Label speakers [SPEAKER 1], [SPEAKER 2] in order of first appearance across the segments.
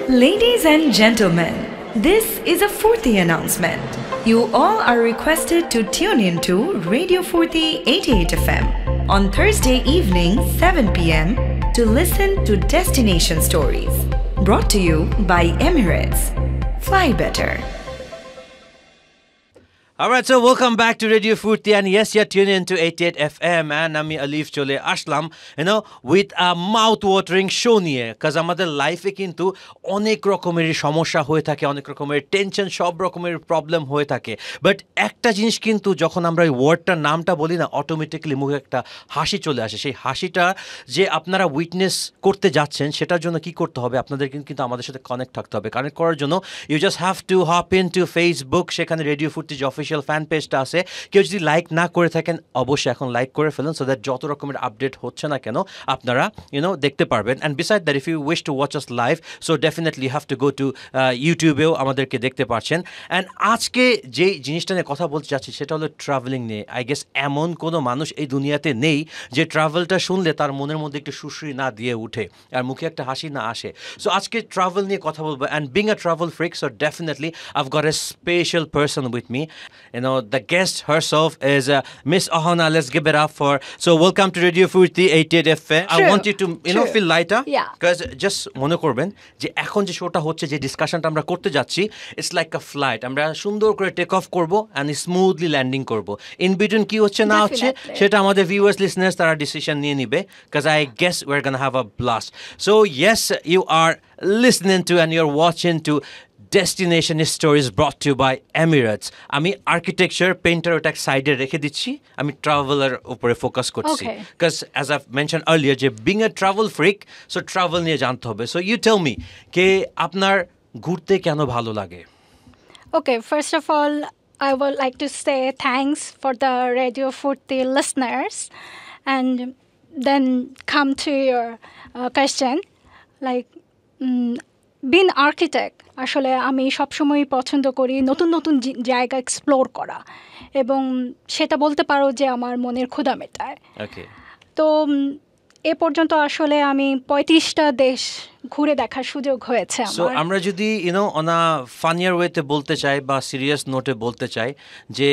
[SPEAKER 1] Ladies and gentlemen, this is a Furti announcement. You all are requested to tune in to Radio Furti 88 FM on Thursday evening 7 p.m. to listen to Destination Stories, brought to you by Emirates. Fly better.
[SPEAKER 2] Alright, so welcome back to Radio Furti, and yes, you're tuning into 88 FM, and আমি আলিফ চলে আসলাম, with a mouth-watering show নিয়ে, because আমাদের লাইফে কিন্তু অনেক রকমের সমস্যা হয়ে থাকে, অনেক রকমের টেনশন, সব রকমের প্রবলেম হয়ে থাকে, বাট একটা জিনিস কিন্তু যখন আমরা এই ওয়ার্ডটার নামটা বলি না, অটোমেটিক্যালি মুখে একটা হাসি চলে আসে। সেই হাসিটা যে আপনারা উইটনেস করতে যাচ্ছেন, সেটার জন্য কি করতে হবে? আপনাদের কিন্তু আমাদের সাথে কানেক্ট থাকতে হবে। কানেক্ট করার জন্য you just have to hop in to Facebook, সেখানে রেডিও ফুর্তি যে অফিসিয়াল ফ্যান পেজটা আছে, কেউ যদি লাইক না করে থাকেন অবশ্যই এখন লাইক করে ফেলুন, সো দ্যাট যত রকমের আপডেট হচ্ছে না কেন আপনারা দেখতে পারবেন। And beside that, if you wish to watch us live, so definitely you have to go to ইউটিউবেও আমাদেরকে দেখতে পাচ্ছেন। অ্যান্ড আজকে যে জিনিসটা নিয়ে কথা বলতে যাচ্ছি সেটা হলো ট্রাভেলিং নিয়ে। আই গেস এমন কোনো মানুষ এই দুনিয়াতে নেই যে ট্রাভেলটা শুনলে তার মনের মধ্যে একটু সুশ্রী না দিয়ে উঠে আর মুখে একটা হাসি না আসে। সো আজকে ট্রাভেল নিয়ে কথা বলবো, and being a travel freak, so definitely I've got a special person with me. The guest herself is Miss Ahana. Let's give it up for. So welcome to Radio Furti 88 FM. I want you to feel lighter.
[SPEAKER 3] Yeah.
[SPEAKER 2] Because just মনে করবেন যে এখন যে শোটা হচ্ছে, যে ডিসকাশনটা আমরা করতে যাচ্ছি, ইটস লাইক আ ফ্লাইট। আমরা সুন্দর করে টেক অফ করবো অ্যান্ড স্মুথলি ল্যান্ডিং করবো। ইন বিটুইন কি হচ্ছে না হচ্ছে সেটা আমাদের ভিউয়ার্স লিসনার্স তারা ডিসিশন নিয়ে নিবে, because I guess we're gonna have a blast. So yes, you are listening to and you're watching to Destination Stories, brought to you by Emirates. আমি আর্কিটেকচার পেইন্টার ওটা সাইডে রেখে দিচ্ছি, আমি ট্রাভেলের উপরে ফোকাস করছি, because as I mention earlier যে being a travel freak, so travel নিয়ে জানতে হবে। সো ইউ টেল মি কে আপনার ঘুরতে কেন ভালো লাগে?
[SPEAKER 3] Okay, first of all, I would like to say thanks for the Radio Furti listeners, and then come to your question. Like, being architect, আসলে আমি সবসময় পছন্দ করি নতুন নতুন জায়গা এক্সপ্লোর করা, এবং সেটা বলতে পারো যে আমার মনের ক্ষুধা মেটায়। তো এ পর্যন্ত আসলে আমি 35টা দেশ ঘুরে দেখার সুযোগ হয়েছে আমার।
[SPEAKER 2] সো আমরা যদি অন আ ফানিয়ার ওয়েতে বলতে চাই বা সিরিয়াস নোটে বলতে চাই যে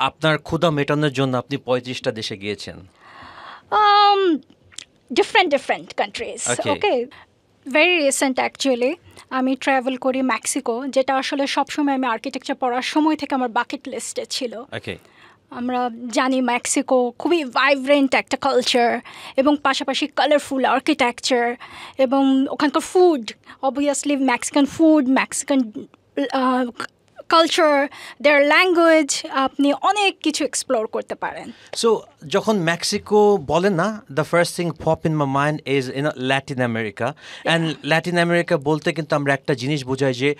[SPEAKER 2] আপনার ক্ষুধা মেটানোর জন্য আপনি 35টা দেশে গিয়েছেন?
[SPEAKER 3] different countries. Okay. Very recent actually, আমি ট্রাভেল করি মেক্সিকো, যেটা আসলে সবসময় আমি আর্কিটেকচার পড়ার সময় থেকে আমার বাকেট লিস্টে ছিল। আমরা জানি মেক্সিকো খুবই ভাইব্রেন্ট একটা কালচার, এবং পাশাপাশি কালারফুল আর্কিটেকচার, এবং ওখানকার food, obviously Mexican food, Mexican culture, their language, আপনি অনেক কিছু এক্সপ্লোর করতে পারেন।
[SPEAKER 2] সো যখন মেক্সিকো বলেন না, the first thing pop in my mind is Latin America, and Latin America বলতে কিন্তু আমরা একটা জিনিস বোঝাই যে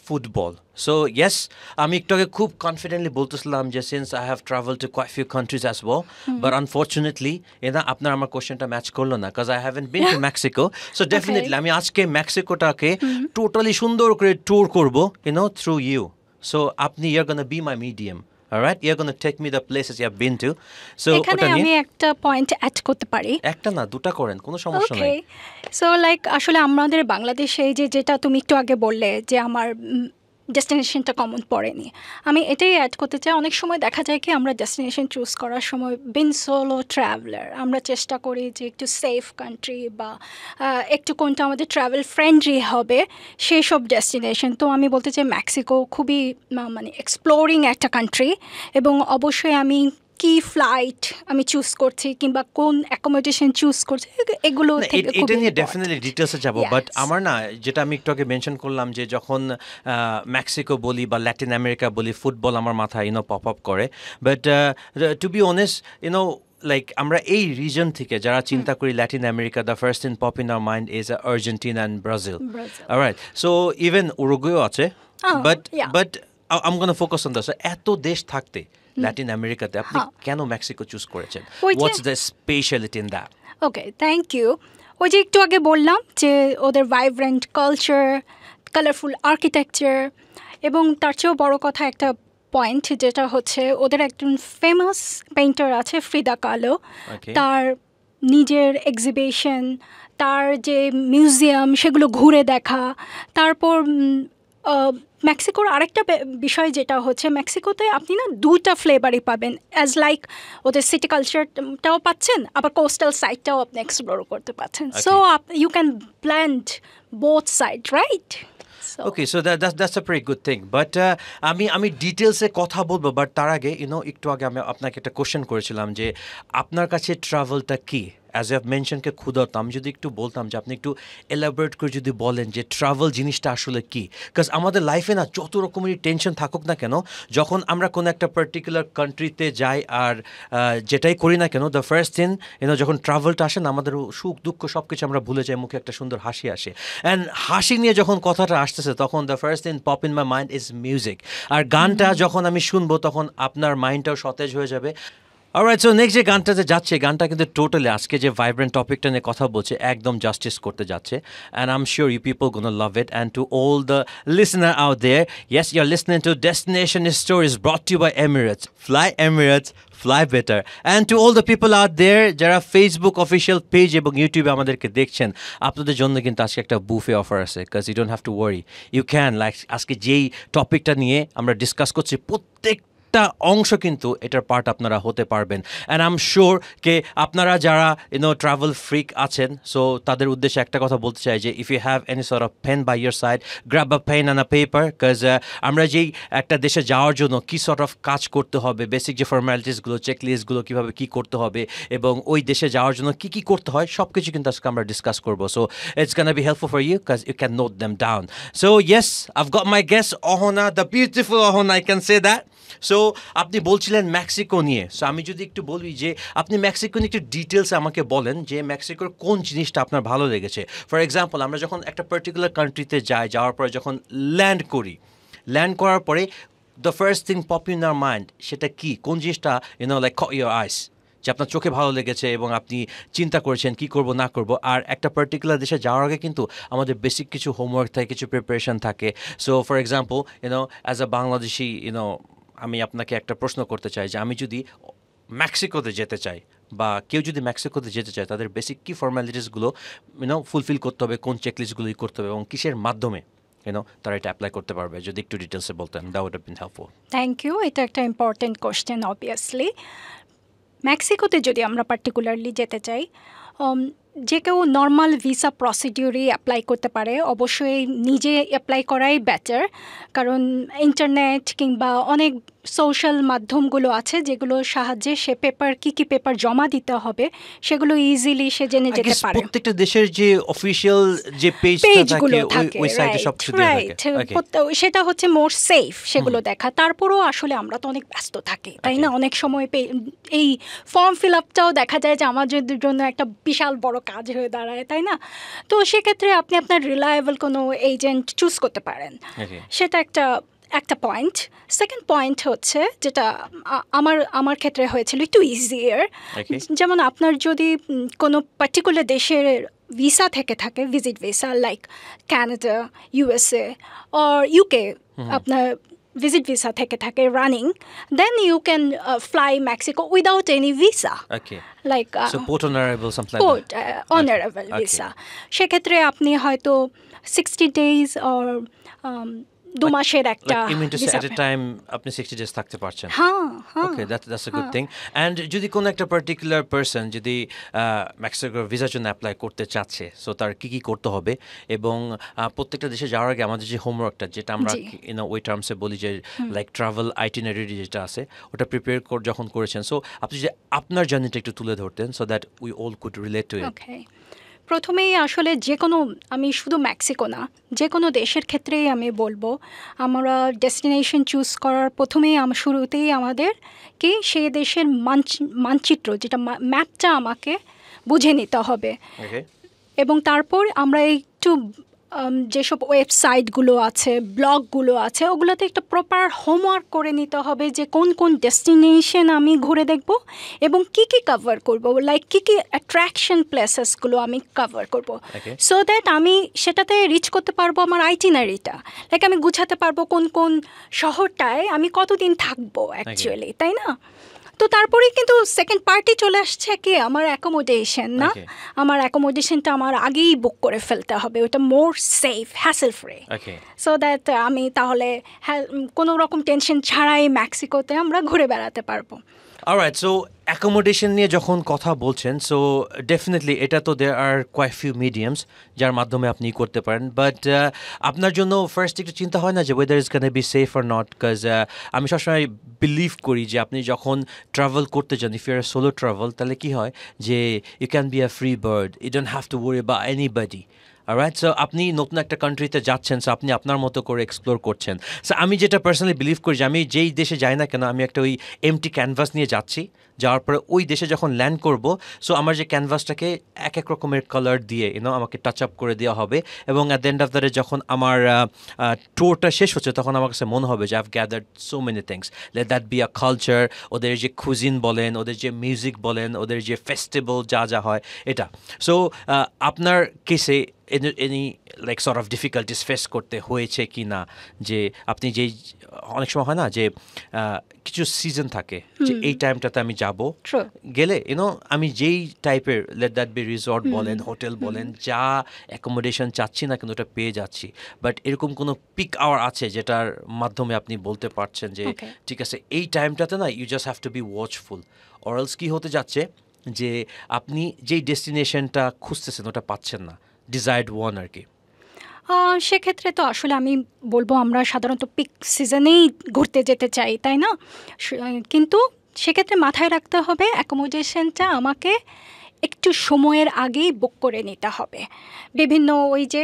[SPEAKER 2] ফুটবল। সো ইয়েস, আমি একটু আগে খুব কনফিডেন্টলি বলতেছিলাম যে since I have travel to quite few countries as well, but unfortunately আপনার আমার কোয়েশ্চেনটা ম্যাচ করলো না, because I haven't been to Mexico. So definitely আমি আজকে মেক্সিকোটাকে টোটালি সুন্দর করে ট্যুর করবো through you. So you're going to be my medium. All right, you're going to take me the places you have been to. So
[SPEAKER 3] এখানে আমি একটা point add করতে পারি।
[SPEAKER 2] একটা না, দুটো করেন, কোনো সমস্যা নাই।
[SPEAKER 3] সো লাইক আসলে আমাদের বাংলাদেশে যেটা তুমি একটু আগে বললে যে আমার ডেস্টিনেশনটা কমন পড়েনি, আমি এটাই অ্যাড করতে চাই। অনেক সময় দেখা যায় কি আমরা ডেস্টিনেশন চুজ করার সময় বিন সোলো ট্রাভেলার, আমরা চেষ্টা করি যে একটু সেফ কান্ট্রি বা একটু কোনটা আমাদের ট্রাভেল ফ্রেন্ডলি হবে সেই সব ডেস্টিনেশন। তো আমি বলতে চাই মেক্সিকো খুবই মানে এক্সপ্লোরিং একটা কান্ট্রি, এবং অবশ্যই আমি কি ফ্লাইট আমি চুজ করছি কিংবা কোন অ্যাকোমোডেশন চুজ করছি এগুলো
[SPEAKER 2] এটা নিয়ে ডেফিনেটলি ডিটেলসে যাব। বাট আমার না, যেটা আমি একটু আগে মেনশন করলাম যে যখন মেক্সিকো বলি বা ল্যাটিন আমেরিকা বলি, ফুটবল আমার মাথায় পপ আপ করে। But to be honest, like আমরা এই রিজন থেকে যারা চিন্তা করি Latin America, the first in pop in our mind is Argentina and Brazil. Alright, so even উরুগুয়েও আছে, but I am gonna focus on that. এত দেশ থাকতে ল্যাটিন আমেরিকাতে আপনি কেন মেক্সিকো চুজ করেছেন? What's the speciality in that?
[SPEAKER 3] Okay, thank you. ওই যে একটু আগে বললাম যে ওদের ভাইব্রেন্ট কালচার, কালারফুল আর্কিটেকচার, এবং তার চেয়েও বড় কথা একটা পয়েন্ট যেটা হচ্ছে ওদের একজন ফেমাস পেইন্টার আছে ফ্রিদা কালো, তার নিজের এক্সিবিশন, তার যে মিউজিয়াম সেগুলো ঘুরে দেখা। তারপর মেক্সিকোর আরেকটা বিষয় যেটা হচ্ছে, মেক্সিকোতে আপনি না 2টা ফ্লেভারই পাবেন, অ্যাজ লাইক ওদের সিটি কালচারটাও পাচ্ছেন, আবার কোস্টাল সাইডটাও আপনি এক্সপ্লোর করতে পাচ্ছেন। So you can blend both side, right?
[SPEAKER 2] Okay, so that's a pretty good thing. But আমি ডিটেলসে কথা বলবো, বাট তার আগে একটু আগে আমি আপনাকে একটা কোশ্চেন করেছিলাম যে আপনার কাছে ট্রাভেলটা কি? অ্যাজ ইউ হ্যাভ মেনশনকে ক্ষুধার্ত, আমি যদি একটু বলতাম যে আপনি একটু এলাবোরেট করে যদি বলেন যে ট্রাভেল জিনিসটা আসলে কি। বিকজ আমাদের লাইফে না যত রকমেরই টেনশন থাকুক না কেন, যখন আমরা কোনো একটা পার্টিকুলার কান্ট্রিতে যাই আর যেটাই করি না কেন, দ্য ফার্স্ট থিং যখন ট্রাভেলটা আসে না, আমাদের সুখ দুঃখ সব কিছু আমরা ভুলে যাই, মুখে একটা সুন্দর হাসি আসে। অ্যান্ড হাসি নিয়ে যখন কথাটা আসতেছে, তখন the first thing pop in my mind is music. আর গানটা যখন আমি শুনবো, তখন আপনার মাইন্ডটাও সতেজ হয়ে যাবে। অলরাইট, সো নেক্সট যে গানটাতে যাচ্ছে, গানটা কিন্তু টোটালি আজকে যে ভাইব্রেন্ট টপিকটা নিয়ে কথা বলছে একদম জাস্টিস করতে যাচ্ছে। And I am sure you people gonna love it. And to all the listener out there, yes, you are listening to destination stories brought to you by Emirates. Fly Emirates, fly better. And to all the people out there যারা Facebook official page এবং ইউটিউবে আমাদেরকে দেখছেন, আপনাদের জন্য কিন্তু আজকে একটা বুফে অফার আছে। Because you don't have to worry, you can like আজকে যেই টপিকটা নিয়ে আমরা ডিসকাস করছি, প্রত্যেক অংশ কিন্তু এটার পার্ট আপনারা হতে পারবেন। অ্যান্ড আই এম শিওর কে আপনারা যারা ট্রাভেল ফ্রিক আছেন, সো তাদের উদ্দেশ্যে একটা কথা বলতে চাই যে if you have any sort of pen by your side, grab a pen and a paper. Because আমরা যেই একটা দেশে যাওয়ার জন্য কী সর্ট অফ কাজ করতে হবে, বেসিক যে ফর্মালিটিসগুলো, চেকলিস্টগুলো কীভাবে কী করতে হবে, এবং ওই দেশে যাওয়ার জন্য কী কী করতে হয়, সব কিছু কিন্তু আজকে আমরা ডিসকাস করবো। So it's gonna be helpful for you because you can note them down. So yes, I've got my guest Ahona, the beautiful Ahona, I can say that. So আপনি বলছিলেন মেক্সিকো নিয়ে, সো আমি যদি একটু বলি যে আপনি মেক্সিকো নিয়ে একটু ডিটেলস আমাকে বলেন যে মেক্সিকোর কোন জিনিসটা আপনার ভালো লেগেছে। ফর এক্সাম্পল, আমরা যখন একটা পার্টিকুলার কান্ট্রিতে যাওয়ার পরে যখন ল্যান্ড করার পরে the first thing pop in our mind, সেটা কি, কোন জিনিসটা লাইক কট ইউর আইস, যে আপনার চোখে ভালো লেগেছে এবং আপনি চিন্তা করেছেন কী করবো না করবো। আর একটা পার্টিকুলার দেশে যাওয়ার আগে কিন্তু আমাদের বেসিক কিছু হোমওয়ার্ক থাকে, কিছু প্রিপারেশন থাকে। So for example as a Bangladeshi আমি আপনাকে একটা প্রশ্ন করতে চাই যে আমি যদি মেক্সিকোতে যেতে চাই, বা কেউ যদি মেক্সিকোতে যেতে চায়, তাদের বেসিক কী ফর্মালিটিসগুলো ফুলফিল করতে হবে, কোন চেকলিস্টগুলোই করতে হবে, এবং কিসের মাধ্যমে তারা এটা অ্যাপ্লাই করতে পারবে, যদি একটু ডিটেলসে বলতেন, that would have been helpful.
[SPEAKER 3] Thank you. এটা একটা ইম্পর্টেন্ট কোশ্চেন। অবভিয়াসলি মেক্সিকোতে যদি আমরা পার্টিকুলারলি যেতে চাই, যে কেউ নর্মাল ভিসা প্রসিডিউরই অ্যাপ্লাই করতে পারে। অবশ্যই নিজে অ্যাপ্লাই করাই বেটার, কারণ ইন্টারনেট কিংবা অনেক সোশ্যাল মাধ্যমগুলো আছে যেগুলোর সাহায্যে সে কী পেপার জমা দিতে হবে সেগুলো ইজিলি সে জেনে যেতে পারে।
[SPEAKER 2] প্রত্যেকটা দেশের যে অফিশিয়াল যে পেজগুলো থাকে,
[SPEAKER 3] রাইট, সেটা হচ্ছে মোর সেফ সেগুলো দেখা। তারপরেও আসলে আমরা তো অনেক ব্যস্ত থাকি, তাই না? অনেক সময় এই ফর্ম ফিল আপটাও দেখা যায় যে আমাদের জন্য একটা বিশাল বড় কাজ হয়ে দাঁড়ায়, তাই না? তো সেক্ষেত্রে আপনি আপনার রিলায়েবল কোনো এজেন্ট চুজ করতে পারেন, সেটা একটা পয়েন্ট। সেকেন্ড পয়েন্ট হচ্ছে যেটা আমার ক্ষেত্রে হয়েছিল একটু ইজিয়ার, যেমন আপনার যদি কোনো পার্টিকুলার দেশের ভিসা থেকে থাকে, visit visa like Canada, USA or UK, আপনার visit visa থেকে থাকে running, then you can fly Mexico without any visa.
[SPEAKER 2] Okay.
[SPEAKER 3] Like
[SPEAKER 2] so port on arrival, something
[SPEAKER 3] port,
[SPEAKER 2] like that.
[SPEAKER 3] on arrival visa. সেক্ষেত্রে আপনি হয়তো 60 days or 2 মাসের একটা
[SPEAKER 2] you mean to say at a time আপনি 60 days থাকতে পারছেন?
[SPEAKER 3] হ্যাঁ।
[SPEAKER 2] Okay, that's a good thing. And যদি কোন একটা পার্টিকুলার পারসন যদি মেক্সিকোর ভিসার জন্য অ্যাপ্লাই করতে চাচ্ছে, সো তার কি করতে হবে, এবং প্রত্যেকটা দেশে যাওয়ার আগে আমাদের যে হোমওয়ার্কটা, যেটা আমরা ওই টার্মসে বলি যে লাইক ট্রাভেল আইটিনারি যেটা আছে, ওটা প্রিপেয়ার যখন করেছেন, সো আপনি যে আপনার জার্নিটা একটু তুলে ধরতেন, so that we all could relate to it.
[SPEAKER 3] Okay, প্রথমেই আসলে আমি শুধু মেক্সিকো না, যে কোনো দেশের ক্ষেত্রেই আমি বলবো, আমরা ডেস্টিনেশন চুজ করার শুরুতেই আমাদের সেই দেশের মানচিত্র, যেটা ম্যাপটা আমাকে বুঝে নিতে হবে। এবং তারপর আমরা একটু যেসব ওয়েবসাইটগুলো আছে, ব্লগগুলো আছে, ওগুলোতে একটা প্রপার হোমওয়ার্ক করে নিতে হবে যে কোন কোন ডেস্টিনেশন আমি ঘুরে দেখব এবং কি কভার করব, লাইক কি অ্যাট্রাকশন প্লেসেসগুলো আমি কভার করব, সো দ্যাট আমি সেটাতে রিচ করতে পারবো আমার আইটিনারিটা। লাইক আমি গুছাতে পারবো কোন কোন শহরটায় আমি কতদিন থাকবো অ্যাকচুয়ালি, তাই না? তো তারপরেই কিন্তু সেকেন্ড পার্টি চলে আসছে কি আমার অ্যাকোমোডেশন না,
[SPEAKER 2] Okay.
[SPEAKER 3] আমার অ্যাকোমোডেশনটা আমার আগেই বুক করে ফেলতে হবে, ওটা more safe hassle free,
[SPEAKER 2] Okay.
[SPEAKER 3] So that আমি তাহলে কোনো রকম টেনশন ছাড়াই মেক্সিকোতে আমরা ঘুরে বেড়াতে পারবো।
[SPEAKER 2] Alright, so accommodation নিয়ে যখন কথা বলছেন, so definitely এটা তো there are quite few mediums যার মাধ্যমে আপনি করতে পারেন, but আপনার জন্য ফার্স্ট একটু চিন্তা হয় না যে whether it's gonna be safe or not, because আমি সবসময় বিলিভ করি যে আপনি যখন ট্রাভেল করতে যান, if you're a solo travel, তাহলে কি হয় যে you can be a free bird, you don't have to worry about anybody. Alright, so আপনি নতুন একটা কান্ট্রিতে যাচ্ছেন, সো আপনি আপনার মতো করে এক্সপ্লোর করছেন। সো আমি যেটা পার্সোনালি বিলিভ করি যে আমি যেই দেশে যাই না কেন, আমি একটা ওই এমটি ক্যানভাস নিয়ে যাচ্ছি, যাওয়ার পরে ওই দেশে যখন ল্যান্ড করব, সো আমার যে ক্যানভাসটাকে এক এক রকমের কালার দিয়ে আমাকে টাচ আপ করে দেওয়া হবে, এবং at the end of the day যখন আমার ট্যুরটা শেষ হচ্ছে, তখন আমার কাছে মনে হবে যে I have gathered so many things, let that be a culture, ওদের যে কুজিন বলেন, ওদের যে মিউজিক বলেন, ওদের যে ফেস্টিভ্যাল যা যা হয় এটা। সো আপনার কেসে any like sort of difficulties face করতে হয়েছে কি না, যে আপনি যেই অনেক সময় হয় না যে কিছু সিজন থাকে যে এই টাইমটাতে আমি যাব, গেলে আমি যেই টাইপের লেট দ্যাট বি রিসর্ট বলেন, হোটেল বলেন, যা অ্যাকোমোডেশন চাচ্ছি না কিন্তু ওটা পেয়ে যাচ্ছি, বাট এরকম কোনো পিক আওয়ার আছে যেটার মাধ্যমে আপনি বলতে পারছেন যে ঠিক আছে এই টাইমটাতে না you just have to be watchful, or else কি হতে যাচ্ছে যে আপনি যেই ডেস্টিনেশনটা খুঁজতেছেন ওটা পাচ্ছেন না, ডিজায়ার্ড ওয়ান আর কি।
[SPEAKER 3] সেক্ষেত্রে তো আসলে আমি বলবো আমরা সাধারণত পিক সিজনেই ঘুরতে যেতে চাই, তাই না? কিন্তু সেক্ষেত্রে মাথায় রাখতে হবে অ্যাকোমোডেশনটা আমাকে একটু সময়ের আগেই বুক করে নিতে হবে। বিভিন্ন ওই যে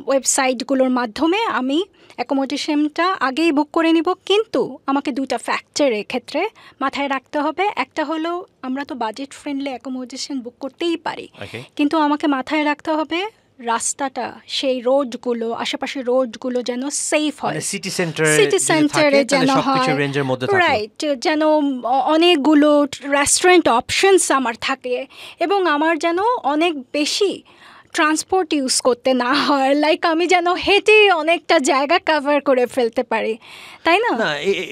[SPEAKER 3] ওয়েবসাইটগুলোর মাধ্যমে আমি অ্যাকোমোডেশনটা আগেই বুক করে নিব, কিন্তু আমাকে দুটো ফ্যাক্টর এক্ষেত্রে মাথায় রাখতে হবে। একটা হলো আমরা তো বাজেট ফ্রেন্ডলি অ্যাকোমোডেশন বুক করতেই পারি, কিন্তু আমাকে মাথায় রাখতে হবে রাস্তাটা, সেই রোডগুলো, আশেপাশের রোডগুলো যেন সেফ হয়,
[SPEAKER 2] সিটি
[SPEAKER 3] সেন্টারে যেন হয়, রাইট, যেন অনেকগুলো রেস্টুরেন্ট অপশনস আমার থাকে, এবং আমার যেন অনেক বেশি ট্রান্সপোর্ট ইউজ করতে না হয়, লাইক আমি যেন হেঁটে অনেকটা জায়গা কভার করে ফেলতে পারি, তাই না?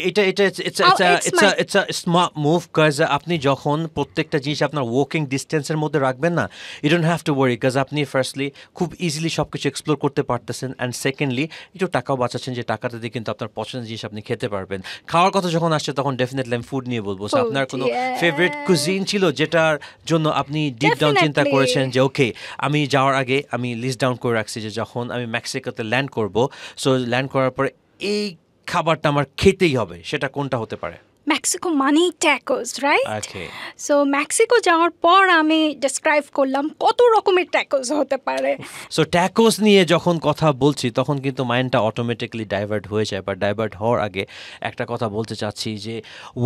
[SPEAKER 2] ইটস আ স্মার্ট মুভ, কাজ আপনি যখন প্রত্যেকটা জিনিস আপনার ওয়াকিং ডিস্টেন্সের মধ্যে রাখবেন না, you don't have to worry, কাজ আপনি ফার্স্টলি খুব ইজিলি সব কিছু এক্সপ্লোর করতে পারতেছেন, অ্যান্ড সেকেন্ডলি একটু টাকাও বাঁচাচ্ছেন, যে টাকাটা দিয়ে কিন্তু আপনার পছন্দের জিনিস আপনি খেতে পারবেন। খাওয়ার কথা যখন আসছে তখন ডেফিনেটলি আমি ফুড নিয়ে বলবো। সো আপনার কোনো ফেভারিট কুজিন ছিল যেটার জন্য আপনি ডিপ ডাউন চিন্তা করেছেন যে ওকে আমি যাওয়ার আগে আমি লিস্ট ডাউন করে রাখছি যে যখন আমি মেক্সিকোতে ল্যান্ড করব, সো ল্যান্ড করার পরে এই খাবারটা আমার খেতেই হবে, সেটা কোনটা হতে পারে?
[SPEAKER 3] মেক্সিকো মানেই ট্যাকোস, রাইট?
[SPEAKER 2] ওকে,
[SPEAKER 3] সো মেক্সিকো যাওয়ার পর আমি ডেসক্রাইব করলাম কত রকমের ট্যাকোস হতে পারে।
[SPEAKER 2] সো ট্যাকোস নিয়ে যখন কথা বলছি তখন কিন্তু মাইন্ডটা অটোমেটিক্যালি ডাইভার্ট হয়ে যায়, বা ডাইভার্ট হওয়ার আগে একটা কথা বলতে চাচ্ছি যে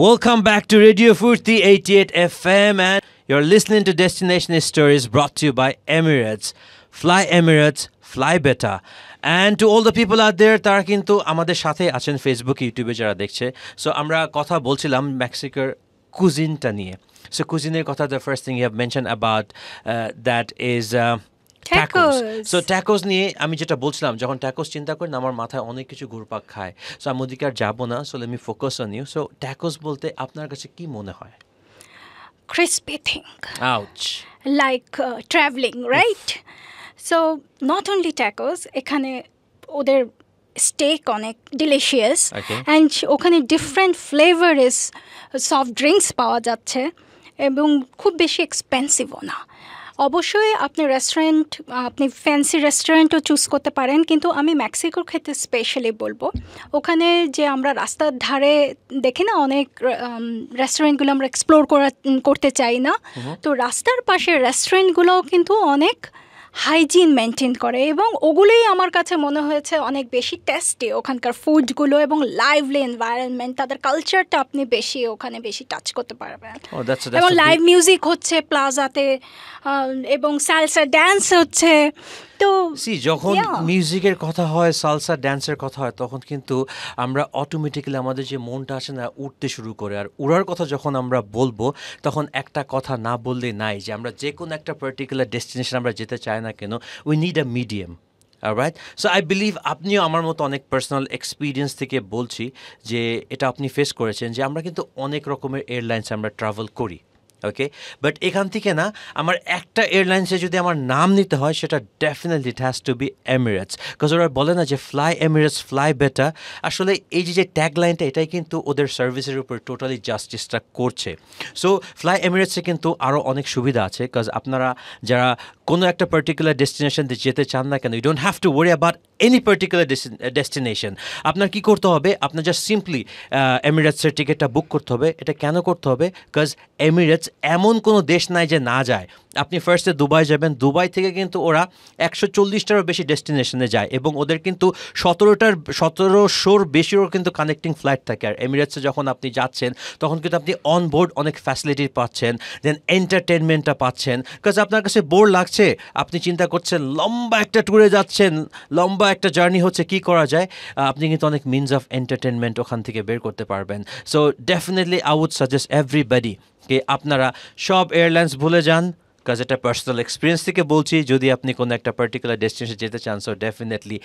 [SPEAKER 2] ওয়েলকাম ব্যাক টু রেডিও ফুর্তি 88 FM, and you're listening to Destination Stories brought to you by Emirates. Fly Emirates, fly better. And to all the people out there, তারা কিন্তু আমাদের সাথে আছেন ফেসবুক, ইউটিউবে যারা দেখছে। সো আমরা কথা বলছিলাম মেক্সিকোর কুজিনটা নিয়ে। সো কুজিনের কথা, the first thing you have mentioned about that is tacos. So tacos নিয়ে আমি যেটা বলছিলাম, যখন ট্যাকোস চিন্তা করি না আমার মাথায় অনেক কিছু ঘুরপাক খায়। সো আমি ওদিকে আর যাবো না, so let me focus on you. So tacos বলতে আপনার কাছে কি মনে হয়?
[SPEAKER 3] Crispy thing.
[SPEAKER 2] Ouch.
[SPEAKER 3] Like traveling, right? So not only tacos, এখানে ওদের স্টেক অনেক ডিলিশিয়াস, অ্যান্ড ওখানে ডিফারেন্ট ফ্লেভারেস সফট ড্রিঙ্কস পাওয়া যাচ্ছে, এবং খুব বেশি এক্সপেন্সিভও না। অবশ্যই আপনি রেস্টুরেন্ট, আপনি ফ্যান্সি রেস্টুরেন্টও চুজ করতে পারেন, কিন্তু আমি মেক্সিকোর ক্ষেত্রে স্পেশালি বলবো ওখানে যে আমরা রাস্তার ধারে দেখি না অনেক রেস্টুরেন্টগুলো আমরা এক্সপ্লোর করতে চাই না, তো রাস্তার পাশে রেস্টুরেন্টগুলোও কিন্তু অনেক হাইজিন মেনটেন করে, এবং ওগুলোই আমার কাছে মনে হয়েছে অনেক বেশি টেস্টি। ওখানকার ফুডগুলো এবং লাইভলি এনভায়রনমেন্ট, তাদের কালচারটা আপনি বেশি ওখানে বেশি টাচ করতে পারবেন, এবং লাইভ মিউজিক হচ্ছে প্লাজাতে, এবং সালসা ড্যান্স হচ্ছে। তো
[SPEAKER 2] যখন মিউজিকের কথা হয়, সালসা ড্যান্সের কথা হয়, তখন কিন্তু আমরা অটোমেটিক্যালি আমাদের যে মনটা আসে না উঠতে শুরু করে। আর উড়ার কথা যখন আমরা বলবো তখন একটা কথা না বললে নাই, যে আমরা যে কোনো একটা পার্টিকুলার ডেস্টিনেশন আমরা যেতে চাই না কেন, we need a medium. Right so I believe আপনিও আমার মতো অনেক পার্সোনাল এক্সপিরিয়েন্স থেকে বলছি যে এটা আপনি ফেস করেছেন যে আমরা কিন্তু অনেক রকমের এয়ারলাইন্স আমরা ট্রাভেল করি ওকে বাট এখান থেকে না আমার একটা এয়ারলাইন্সে যদি আমার নাম নিতে হয় সেটা definitely it has to be Emirates because ওরা বলে না যে ফ্লাই এমিরেটস ফ্লাই বেটার আসলে এই যে ট্যাগ লাইনটা এটাই কিন্তু ওদের সার্ভিসের উপর টোটালি জাস্টিসটা করছে সো ফ্লাই এমিরেটসে কিন্তু আরও অনেক সুবিধা আছে বিকজ আপনারা যারা কোনো একটা পার্টিকুলার ডেস্টিনেশন যেতে চান না কেন you don't have to worry about any particular destination আপনার কী করতে হবে আপনার জাস্ট সিম্পলি এমিরেটসের টিকিটটা বুক করতে হবে এটা কেন করতে হবে বিকজ এমিরেটস এমন কোনো দেশ নাই যে না যায় আপনি ফার্স্টে দুবাই যাবেন দুবাই থেকে কিন্তু ওরা 140টারও বেশি ডেস্টিনেশনে যায় এবং ওদের কিন্তু 1700-র বেশিরও কিন্তু কানেক্টিং ফ্লাইট থাকে আর এমিরেটসে যখন আপনি যাচ্ছেন তখন কিন্তু আপনি অনবোর্ড অনেক ফ্যাসিলিটি পাচ্ছেন দেন এন্টারটেনমেন্টটা পাচ্ছেন বিকজ আপনার কাছে বোর লাগছে আপনি চিন্তা করছেন লম্বা একটা ট্যুরে যাচ্ছেন লম্বা একটা জার্নি হচ্ছে কি করা যায় আপনি কিন্তু অনেক মিনস অফ এন্টারটেনমেন্ট ওখান থেকে বের করতে পারবেন so definitely I would suggest everybody কে আপনারা সব এয়ারলাইন্স ভুলে যান কাজ এটা পার্সোনাল এক্সপিরিয়েন্স থেকে বলছি যদি আপনি কোনো একটা পার্টিকুলার ডেস্টিনেশন যেতে চান so definitely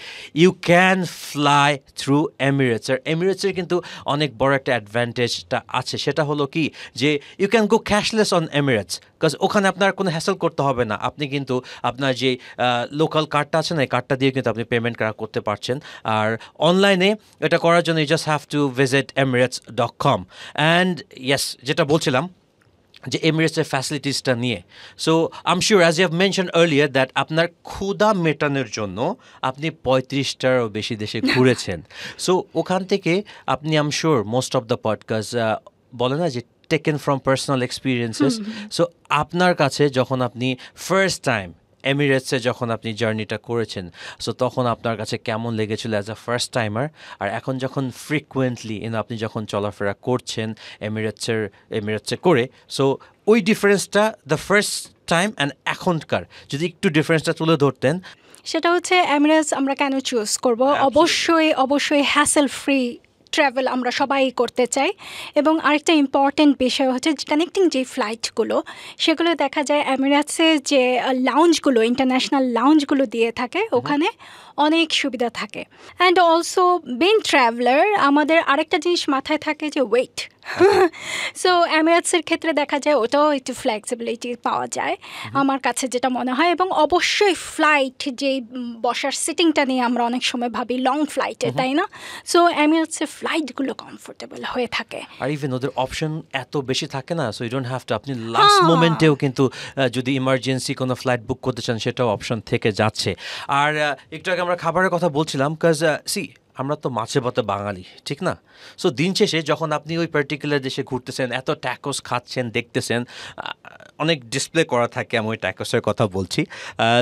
[SPEAKER 2] you can fly through Emirates আর এমিরেটসের কিন্তু অনেক বড় একটা অ্যাডভান্টেজটা আছে সেটা হলো কি যে you can go cashless on Emirates because ওখানে আপনার কোনো হ্যাসেল করতে হবে না আপনি কিন্তু আপনার যে লোকাল কার্ডটা আছে না এই কার্ডটা দিয়ে কিন্তু আপনি পেমেন্ট করতে পারছেন আর অনলাইনে এটা করার জন্য you just have to visit emirates.com and yes যেটা বলছিলাম যে এমিরেটসের ফ্যাসিলিটিসটা নিয়ে so I am sure as you have mention earlier that আপনার ক্ষুধা মেটানোর জন্য আপনি 35টারও বেশি দেশে ঘুরেছেন সো ওখান থেকে আপনি I am sure most of the podcast বলে না যে taken from personal experiences so আপনার কাছে যখন আপনি ফার্স্ট টাইম এমিরেটসে যখন আপনি জার্নিটা করেছেন সো তখন আপনার কাছে কেমন লেগেছিল অ্যাজ আ ফার্স্ট টাইমার আর এখন যখন ফ্রিকুয়েন্টলি আপনি যখন চলাফেরা করছেন এমিরেটসে করে সো ওই ডিফারেন্সটা দ্য ফার্স্ট টাইম অ্যান্ড এখনকার যদি একটু ডিফারেন্সটা তুলে ধরতেন
[SPEAKER 3] সেটা হচ্ছে এমিরেটস আমরা কেন চুজ করব অবশ্যই হ্যাসেল ফ্রি ট্রাভেল আমরা সবাই করতে চাই এবং আরেকটা ইম্পর্টেন্ট বিষয় হচ্ছে কানেক্টিং যে ফ্লাইটগুলো সেগুলো দেখা যায় এমিরেটসে যে লাউঞ্জগুলো ইন্টারন্যাশনাল লাউঞ্জগুলো দিয়ে থাকে ওখানে অনেক সুবিধা থাকে অ্যান্ড অলসো বিং ট্রাভেলার আমাদের আরেকটা জিনিস মাথায় থাকে যে ওয়েট সো এমিরেটসের ক্ষেত্রে দেখা যায় ওটাও একটু ফ্লেক্সিবিলিটি পাওয়া যায় আমার কাছে যেটা মনে হয় এবং অবশ্যই ফ্লাইট যে বসার সিটিংটা নিয়ে আমরা অনেক সময় ভাবি লং ফ্লাইটে তাই না সো এমিরেটসের ফ্লাইটগুলো কমফোর্টেবল হয়ে থাকে
[SPEAKER 2] আর ইভেন ওদের অপশন এত বেশি থাকে না so you don't have to আপনি লাস্ট মোমেন্টেও কিন্তু যদি ইমার্জেন্সি কোনো ফ্লাইট বুক করতে চান সেটাও অপশন থেকে যাচ্ছে আর একটু আগে আমরা খাবারের কথা বলছিলাম বিকজ আমরা তো মাছে ভাতে বাঙালি ঠিক না সো দিন শেষে যখন আপনি ওই পার্টিকুলার দেশে ঘুরতেছেন এত ট্যাকোস খাচ্ছেন দেখতেছেন অনেক ডিসপ্লে করা থাকে আমি ওই ট্যাকোসের কথা বলছি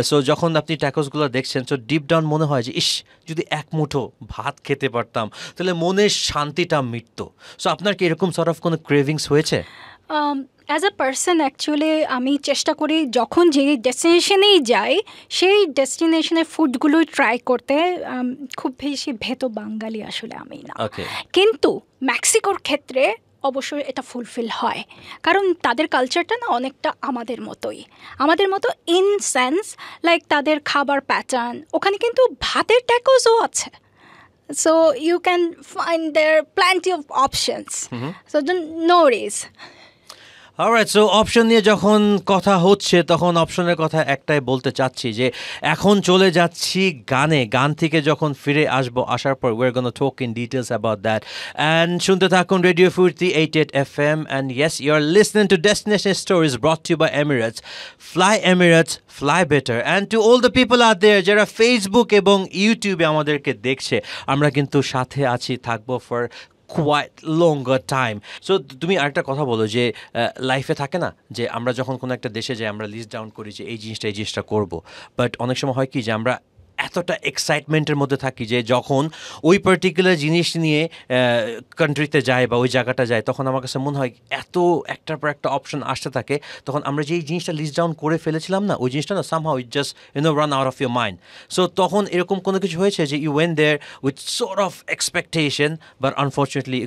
[SPEAKER 2] সো যখন আপনি ট্যাকোসগুলো দেখছেন সো ডিপ ডাউন মনে হয় যে ইস যদি এক মুঠো ভাত খেতে পারতাম তাহলে মনের শান্তিটা মিটত সো আপনার কি এরকম সর্ট অফ কোনো ক্রেভিংস হয়েছে
[SPEAKER 3] অ্যাজ আ পার্সন অ্যাকচুয়ালি আমি চেষ্টা করি যখন যে ডেস্টিনেশনেই যাই সেই ডেস্টিনেশনের ফুডগুলোই ট্রাই করতে খুব বেশি ভেতো বাঙালি আসলে আমি না কিন্তু মেক্সিকোর ক্ষেত্রে অবশ্যই এটা ফুলফিল হয় কারণ তাদের কালচারটা না অনেকটা আমাদের মতো ইন সেন্স লাইক তাদের খাবার প্যাটার্ন ওখানে কিন্তু ভাতের ট্যাকোসও আছে so you can find there plenty of options so no worries
[SPEAKER 2] alright so option নিয়ে যখন কথা হচ্ছে তখন অপশনের কথা একটাই বলতে চাচ্ছি যে এখন চলে যাচ্ছি গান থেকে যখন ফিরে আসার পর we're going to talk in details about that and শুনতে থাকুন রেডিও ফুর্তি 88 FM and yes you're listening to Destination Stories brought to you by Emirates fly Emirates fly better and to all the people out there যারা Facebook এবং ইউটিউবে আমাদেরকে দেখছে আমরা কিন্তু সাথে আছি থাকবো for quite longer time so তুমি আরেকটা কথা বলো যে লাইফে থাকে না যে আমরা যখন কোনো একটা দেশে যাই আমরা লিস্ট ডাউন করি যে এই জিনিসটা করবো বাট অনেক সময় হয় কি যে আমরা এতটা এক্সাইটমেন্টের মধ্যে থাকি যে যখন ওই পার্টিকুলার জিনিস নিয়ে কান্ট্রিতে যায় বা ওই জায়গাটা যায় তখন আমার কাছে মনে হয় এত একটার পর একটা অপশন আসতে থাকে তখন আমরা যেই জিনিসটা লিস্ট ডাউন করে ফেলেছিলাম না ওই জিনিসটা না somehow it just run out of your mind so তখন এরকম কোনো কিছু হয়েছে যে you went there with sort of expectation but unfortunately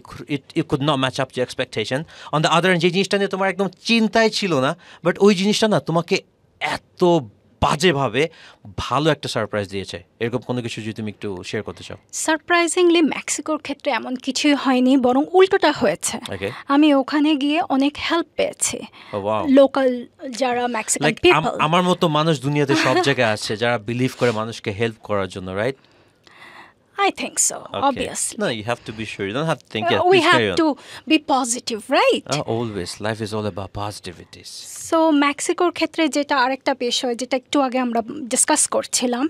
[SPEAKER 2] it could not match up to expectation on the other hand যে জিনিসটা নিয়ে তোমার একদম চিন্তাই ছিল না বাট ওই জিনিসটা না তোমাকে এত বাজেভাবে ভালো একটা সারপ্রাইজ দিয়েছে, এরকম কোনো কিছু যদি তুমি একটু শেয়ার করতে চাও?
[SPEAKER 3] সারপ্রাইজিংলি মেক্সিকোর ক্ষেত্রে এমন কিছুই হয়নি, বরং উল্টোটা হয়েছে।
[SPEAKER 2] Okay.
[SPEAKER 3] আমি ওখানে গিয়ে অনেক হেল্প পেয়েছি
[SPEAKER 2] Oh, wow.
[SPEAKER 3] লোকাল যারা মেক্সিকান
[SPEAKER 2] লাইক
[SPEAKER 3] পিপল।
[SPEAKER 2] আমার মতো মানুষ দুনিয়াতে সব জায়গায় আছে যারা বিলিভ করে মানুষকে হেল্প করার জন্য, right?
[SPEAKER 3] I think so, obviously.
[SPEAKER 2] No, you have to be sure. You don't have to think. Yeah,
[SPEAKER 3] We
[SPEAKER 2] please
[SPEAKER 3] have
[SPEAKER 2] carry on.
[SPEAKER 3] to be positive, right?
[SPEAKER 2] Always. Life is all about positivities.
[SPEAKER 3] So মেক্সিকোর ক্ষেত্রে যেটা আরেকটা বিষয় যেটা একটু আগে আমরা discuss করছিলাম,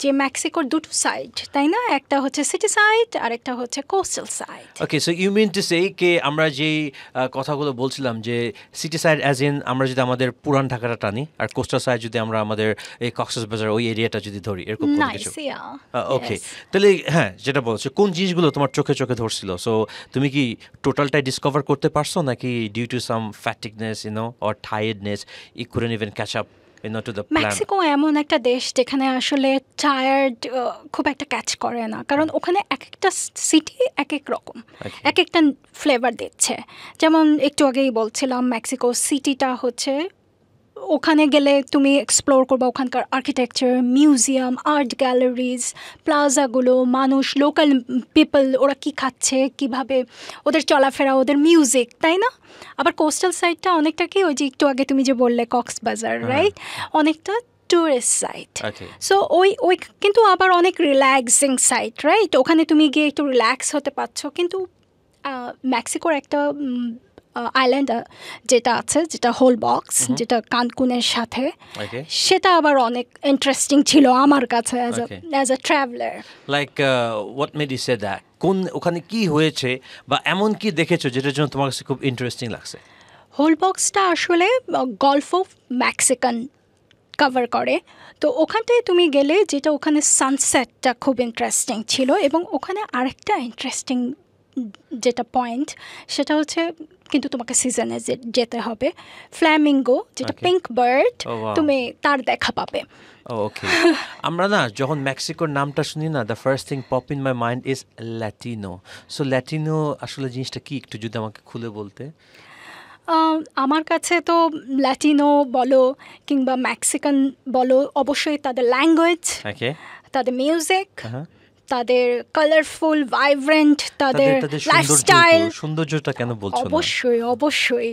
[SPEAKER 3] যে মেক্সিকোর দুটো সাইড, তাই না? একটা হচ্ছে সিটি সাইড আর একটা হচ্ছে coastal side.
[SPEAKER 2] Okay, so you mean to say কে আমরা যে কথাগুলো বলছিলাম যে সিটি সাইড অ্যাজ ইন আমরা যদি আমাদের পুরান ঢাকাটা টানি, আর কোস্টাল সাইড যদি আমরা আমাদের এই কক্সবাজার ওই এরিয়াটা যদি ধরি, এরকম কোনো কিছু?
[SPEAKER 3] নাইস, ইয়া।
[SPEAKER 2] ওকে, তাহলে হ্যাঁ, যেটা বলছো কোন জিনিসগুলো তোমার চোখে চোখে ধরছিল? সো তুমি কি টোটালটাই ডিসকভার করতে পারছো, নাকি due to some fatigueness or tiredness you couldn't even catch up to the plan?
[SPEAKER 3] Mexico এমন একটা দেশ যেখানে আসলে টায়ার্ড খুব একটা ক্যাচ করে না, কারণ ওখানে এক একটা সিটি এক এক রকম, এক একটা ফ্লেভার দিচ্ছে। যেমন একটু আগেই বলছিলাম মেক্সিকো সিটিটা হচ্ছে, ওখানে গেলে তুমি এক্সপ্লোর করবা ওখানকার আর্কিটেকচার, মিউজিয়াম, আর্ট গ্যালারিজ, প্লাজাগুলো, মানুষ, লোকাল পিপল, ওরা কি খাচ্ছে, কিভাবে ওদের চলাফেরা, ওদের মিউজিক, তাই না? আবার কোস্টাল সাইডটা অনেকটা কি ওই যে একটু আগে তুমি যে বললে কক্সবাজার, রাইট? অনেকটা টুরিস্ট সাইট। সো ওই কিন্তু আবার অনেক রিল্যাক্সিং সাইট, রাইট? ওখানে তুমি গিয়ে একটু রিল্যাক্স হতে পারছো। কিন্তু মেক্সিকোর একটা আইল্যান্ড যেটা আছে, যেটা হোল বক্স, যেটা কানকুনের সাথে, সেটা আবার অনেক ইন্টারেস্টিং ছিল আমার কাছে as a traveller.
[SPEAKER 2] Like what made you say that? কোন ওখানে কি হয়েছে বা এমন কি দেখেছো যেটার জন্য তোমার কাছে খুব ইন্টারেস্টিং লাগছে?
[SPEAKER 3] হোল বক্সটা আসলে গলফ অফ মেক্সিকান কভার করে। তো ওখানটায় তুমি গেলে যেটা ওখানে সানসেটটা খুব ইন্টারেস্টিং ছিল, এবং ওখানে আরেকটা ইন্টারেস্টিং যেটা পয়েন্ট সেটা হচ্ছে, কিন্তু তোমাকে সিজনে যেতে হবে, ফ্ল্যামিঙ্গো যেটা পিঙ্ক বার্ড, তুমি তার দেখা পাবে।
[SPEAKER 2] ওকে, আমরা না যখন মেক্সিকোর নামটা শুনি না, the first thing pop in my mind is Latino. So Latino আসলে জিনিসটা কি, একটু যদি আমাকে খুলে বলতে?
[SPEAKER 3] আমার কাছে তো ল্যাটিনো বলো কিংবা মেক্সিকান বলো, অবশ্যই তাদের ল্যাঙ্গুয়েজ, তাদের মিউজিক, তাদের কালারফুল ভাইব্রেন্ট, তাদের লাইফস্টাইল,
[SPEAKER 2] সৌন্দর্যটা কেন বলছো?
[SPEAKER 3] অবশ্যই অবশ্যই।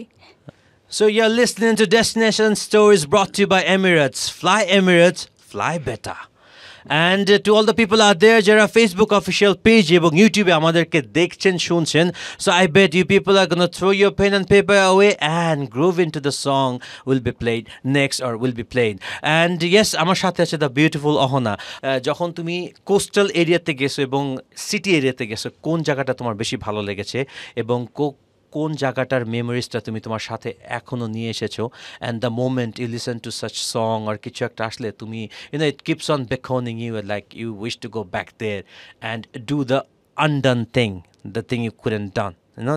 [SPEAKER 2] So you're listening to Destination Stories brought to you by Emirates. Fly Emirates, fly better. And to all the people out there যারা Facebook official page এবং YouTube আমাদেরকে দেখছেন শুনছেন, so I bet you people are going to throw your pen and paper away and groove into the song will be played next or will be played. And yes, আমার সাথে আছে the beautiful Ahana. যখন তুমি coastal এরিয়াতে গেছো এবং city এরিয়াতে গেছো, কোন জায়গাটা তোমার বেশি ভালো লেগেছে এবং কোন জায়গাটার মেমোরিজটা তুমি তোমার সাথে এখনো নিয়ে এসেছো? And the moment you listen to such song আর কিছু একটা আসলে তুমি it keeps on beckoning you, like you wish to go back there and do the undone thing, the thing you couldn't done,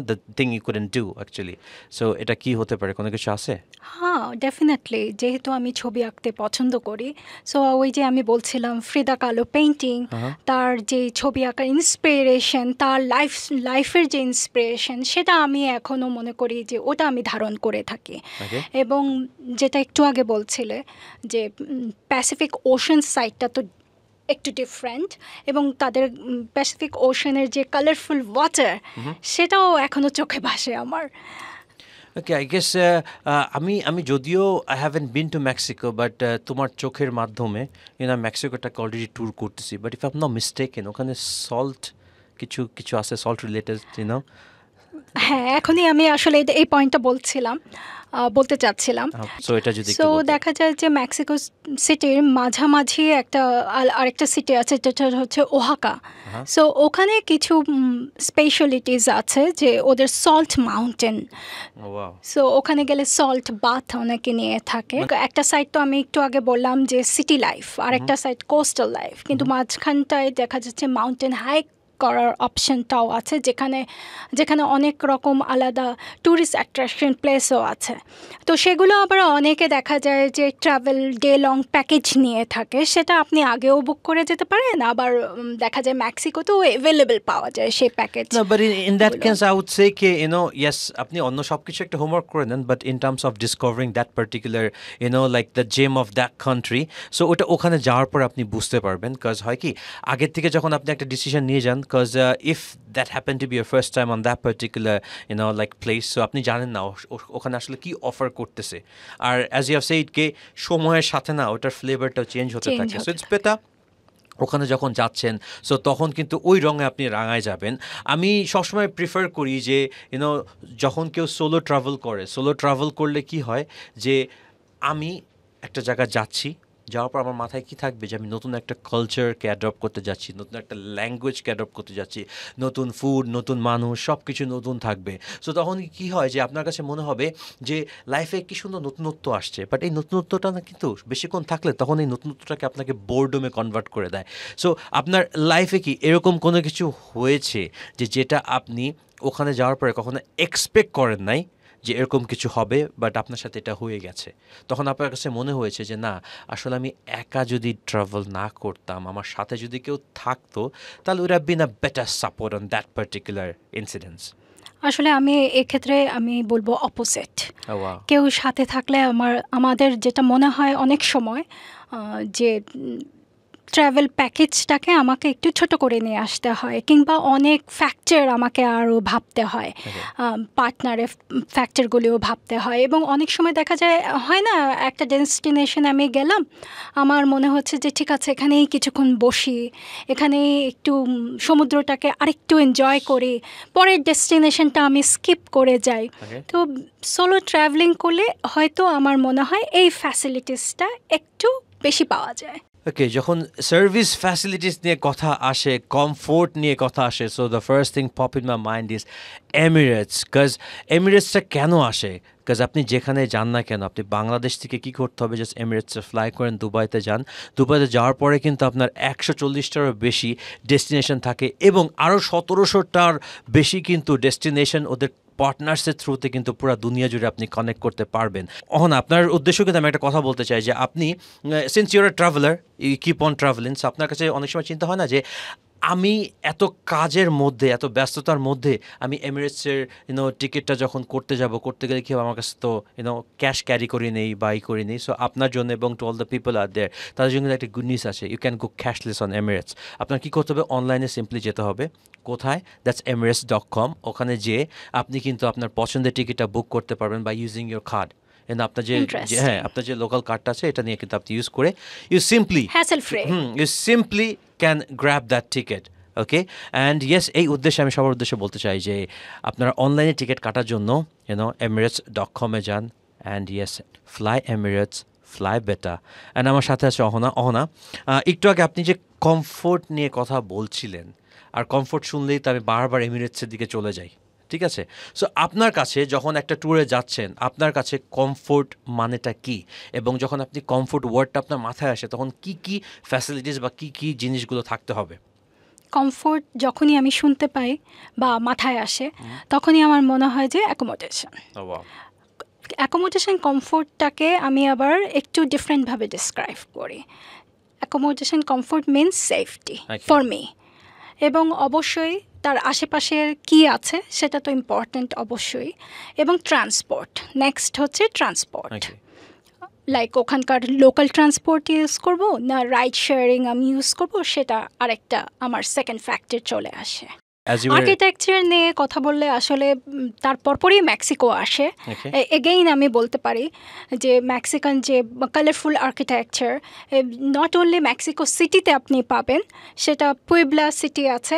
[SPEAKER 2] the thing you couldn't do actually. So এটা কি হতে পারে, কোনো কিছু আছে?
[SPEAKER 3] হ্যাঁ, ডেফিনেটলি। যেহেতু আমি ছবি আঁকতে পছন্দ করি, সো ওই যে আমি বলছিলাম ফ্রিদা কালো পেইন্টিং, তার যে ছবি আঁকার ইন্সপিরেশন, তার লাইফের যে ইন্সপিরেশন, সেটা আমি এখনও মনে করি যে ওটা আমি ধারণ করে থাকি। এবং যেটা একটু আগে বলছিলে যে প্যাসিফিক ওশান সাইডটা তো একটু ডিফারেন্ট, এবং তাদের প্যাসিফিক ওশানের যে কালারফুল ওয়াটার, সেটাও এখনও চোখে ভাসে আমার।
[SPEAKER 2] ওকে, আই গেস আমি যদিও I haven't been to Mexico, but তোমার চোখের মাধ্যমে মেক্সিকোটাকে অলরেডি ট্যুর করতেছি, but if I am not mistaken ওখানে সল্ট কিছু আছে, সল্ট রিলেটেড,
[SPEAKER 3] হ্যাঁ, এখনই আমি আসলে এই পয়েন্টটা বলতে চাচ্ছিলাম। সো দেখা যায় যে মেক্সিকো সিটির মাঝামাঝি আরেকটা সিটি আছে যেটা হচ্ছে ওহাকা। সো ওখানে কিছু স্পেশালিটিস আছে, যে ওদের সল্ট মাউন্টেন। সো ওখানে গেলে সল্ট বাথ অনেকে নিয়ে থাকে। একটা সাইড তো আমি একটু আগে বললাম যে সিটি লাইফ, আর একটা সাইড কোস্টাল লাইফ, কিন্তু মাঝখানটায় দেখা যাচ্ছে মাউন্টেন হাইক করার অপশনটাও আছে, যেখানে অনেক রকম আলাদা ট্যুরিস্ট অ্যাট্রাকশন প্লেসও আছে। তো সেগুলো আবার অনেকে দেখা যায় যে ট্রাভেল ডে লং প্যাকেজ নিয়ে থাকে, সেটা আপনি আগেও বুক করে যেতে পারেন, আবার দেখা যায় মেক্সিকোতেও অ্যাভেলেবল পাওয়া যায় সেই package.
[SPEAKER 2] No, but in that case, I would say कि yes, আপনি অন্য সবকিছু একটা হোমওয়ার্ক করে নেন, but in terms of discovering that particular, like the gem of that country, so ওটা ওখানে যাওয়ার পর আপনি বুঝতে পারবেন, কাজ হয় কি আগের থেকে যখন আপনি একটা ডিসিশন নিয়ে যান, কাজ if that happened to be your first time on that particular like place, so আপনি জানেন না ওখানে আসলে কি অফার করতেছে, আর as you have said কে সময়ের সাথে না ওটার ফ্লেভারটাও চেঞ্জ হতে থাকে, so it's better ওখানে যখন যাচ্ছেন সো তখন কিন্তু ওই রঙে আপনি রাঙায় যাবেন। আমি সবসময় প্রিফার করি যে যখন কেউ সোলো ট্রাভেল করলে কি হয় যে আমি একটা জায়গায় যাচ্ছি, যাওয়ার পর আমার মাথায় কি থাকবে যে আমি নতুন একটা কালচারকে অ্যাডপ্ট করতে যাচ্ছি, নতুন একটা ল্যাঙ্গুয়েজকে অ্যাডপ্ট করতে যাচ্ছি, নতুন ফুড, নতুন মানুষ, সব কিছু নতুন থাকবে। সো তখন কি হয় যে আপনার কাছে মনে হবে যে লাইফে কি সুন্দর নতুনত্ব আসছে, বাট এই নতুনত্বটা না কিন্তু বেশিক্ষণ থাকলে তখন এই নতুনত্বটাকে আপনাকে বোরডমে কনভার্ট করে দেয়। সো আপনার লাইফে কি এরকম কোনো কিছু হয়েছে যেটা আপনি ওখানে যাওয়ার পরে কখনো এক্সপেক্ট করেন নাই যে এরকম কিছু হবে, বাট আপনার সাথে এটা হয়ে গেছে, তখন আপনার কাছে মনে হয়েছে যে না আসলে আমি একা যদি ট্রাভেল না করতাম, আমার সাথে যদি কেউ থাকতো, তাহলে would have been a better support on that particular incidents?
[SPEAKER 3] আসলে আমি এক্ষেত্রে আমি বলবো অপোজিট। কেউ সাথে থাকলে আমাদের যেটা মনে হয় অনেক সময় যে ট্রাভেল প্যাকেজটাকে আমাকে একটু ছোট করে নিয়ে আসতে হয়, কিংবা অনেক ফ্যাক্টর আমাকে আরও ভাবতে হয়, পার্টনারের ফ্যাক্টরগুলিও ভাবতে হয়, এবং অনেক সময় দেখা যায় হয় না একটা ডেস্টিনেশনে আমি গেলাম, আমার মনে হচ্ছে যে ঠিক আছে এখানেই কিছুক্ষণ বসি, এখানেই একটু সমুদ্রটাকে আরেকটু এনজয় করি, পরের ডেস্টিনেশনটা আমি স্কিপ করে যাই। তো সোলো ট্রাভেলিং করলে হয়তো আমার মনে হয় এই ফ্যাসিলিটিসটা একটু বেশি পাওয়া যায়।
[SPEAKER 2] ওকে, যখন সার্ভিস ফ্যাসিলিটিস নিয়ে কথা আসে, কমফোর্ট নিয়ে কথা আসে, so the first thing pop in my mind is Emirates. কাজ এমিরেটসটা কেন আসে? কাজ আপনি যেখানে যান না কেন, আপনি বাংলাদেশ থেকে কী করতে হবে, জাস্ট এমিরেটসে ফ্লাই করেন, দুবাইতে যান, দুবাইতে যাওয়ার পরে কিন্তু আপনার 140টারও বেশি ডেস্টিনেশন থাকে, এবং আরও 1700টার বেশি কিন্তু ডেস্টিনেশন ওদের পার্টনার্সের থ্রুতে কিন্তু পুরো দুনিয়া জুড়ে আপনি কানেক্ট করতে পারবেন। এখন আপনার উদ্দেশ্য কিন্তু আমি একটা কথা বলতে চাই যে আপনি since you're a traveller, you keep on travelling, so আপনার কাছে অনেক সময় চিন্তা হয় না যে আমি এত কাজের মধ্যে, এত ব্যস্ততার মধ্যে আমি এমিরেটসের টিকিটটা যখন করতে গেলে কি আমার কাছে তো ক্যাশ ক্যারি করে নেই, বাই করে নেই। সো আপনার জন্য এবং to all the people are there, তাদের জন্য একটা গুড নিউজ আছে, you can go cashless on Emirates. আপনার কী করতে হবে, অনলাইনে সিম্পলি যেতে হবে, কোথায়, দ্যাটস emirates.com, ওখানে যেয়ে আপনি কিন্তু আপনার পছন্দের টিকিটটা বুক করতে পারবেন বাই ইউজিং ইউর কার্ড। আপনার আপনার যে লোকাল কার্ডটা আছে এটা নিয়ে কিন্তু আপনি ইউজ করে you simply can grab that ticket. Okay, and yes, এই উদ্দেশ্যে আমি সবার উদ্দেশ্যে বলতে চাই যে আপনারা অনলাইনে টিকিট কাটার জন্য emirates.com যান, and yes, fly Emirates, fly better. And আমার সাথে আছে অহনা। একটু আগে আপনি যে কমফোর্ট নিয়ে কথা বলছিলেন, আর কমফোর্ট শুনলেই তো আমি বারবার এমিরেটসের দিকে চলে যাই, ঠিক আছে? সো আপনার কাছে যখন একটা ট্যুরে যাচ্ছেন, আপনার কাছে কমফোর্ট মানেটা কি, এবং যখন আপনি কমফোর্ট ওয়ার্ডটা আপনার মাথায় আসে তখন কি ফ্যাসিলিটিস বা কি জিনিসগুলো থাকতে হবে?
[SPEAKER 3] কমফোর্ট যখনই আমি শুনতে পাই বা মাথায় আসে, তখনই আমার মনে হয় যে অ্যাকোমোডেশন কমফোর্টটাকে আমি আবার একটু ডিফারেন্টভাবে ডিসক্রাইব করি। Accommodation comfort means safety for me, এবং অবশ্যই তার আশেপাশের কি আছে সেটা তো ইম্পর্ট্যান্ট অবশ্যই, এবং ট্রান্সপোর্ট, নেক্সট হচ্ছে ট্রান্সপোর্ট, লাইক ওখানকার লোকাল ট্রান্সপোর্ট ইউজ করব না রাইড শেয়ারিং আমি ইউজ করব, সেটা আরেকটা আমার সেকেন্ড ফ্যাক্টর চলে আসে। আর্কিটেকচার নিয়ে কথা বললে আসলে তার পরপরই মেক্সিকো আসে। এগেইন আমি বলতে পারি যে মেক্সিকান যে colourful architecture not only Mexico সিটিতে আপনি পাবেন, সেটা পুয়েবলা সিটি আছে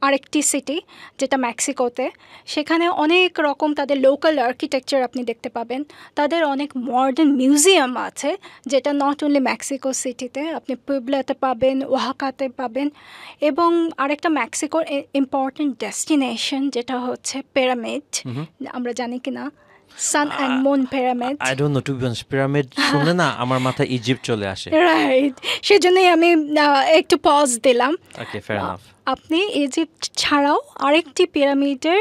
[SPEAKER 3] আরেকটি সিটি যেটা মেক্সিকোতে, সেখানে অনেক রকম তাদের লোকাল আর্কিটেকচার আপনি দেখতে পাবেন। তাদের অনেক মডার্ন মিউজিয়াম আছে যেটা নট অনলি মেক্সিকো সিটিতে, আপনি পুয়েবলাতে পাবেন, ওয়াহাকাতে পাবেন, এবং আরেকটা মেক্সিকোর ইম্পর্টেন্ট ডেস্টিনেশন যেটা হচ্ছে পিরামিড, আমরা জানি কি না sun and moon pyramid.
[SPEAKER 2] I don't know, to be honest, pyramid শুনলে না আমার মাথায় ইজিপ্ট চলে আসে।
[SPEAKER 3] রাইট, সেজন্যই আমি একটু পজ দিলাম।
[SPEAKER 2] ওকে, ফেয়ার এনাফ।
[SPEAKER 3] আপনি ইজিপ্ট ছাড়াও আরেকটি পিরামিডের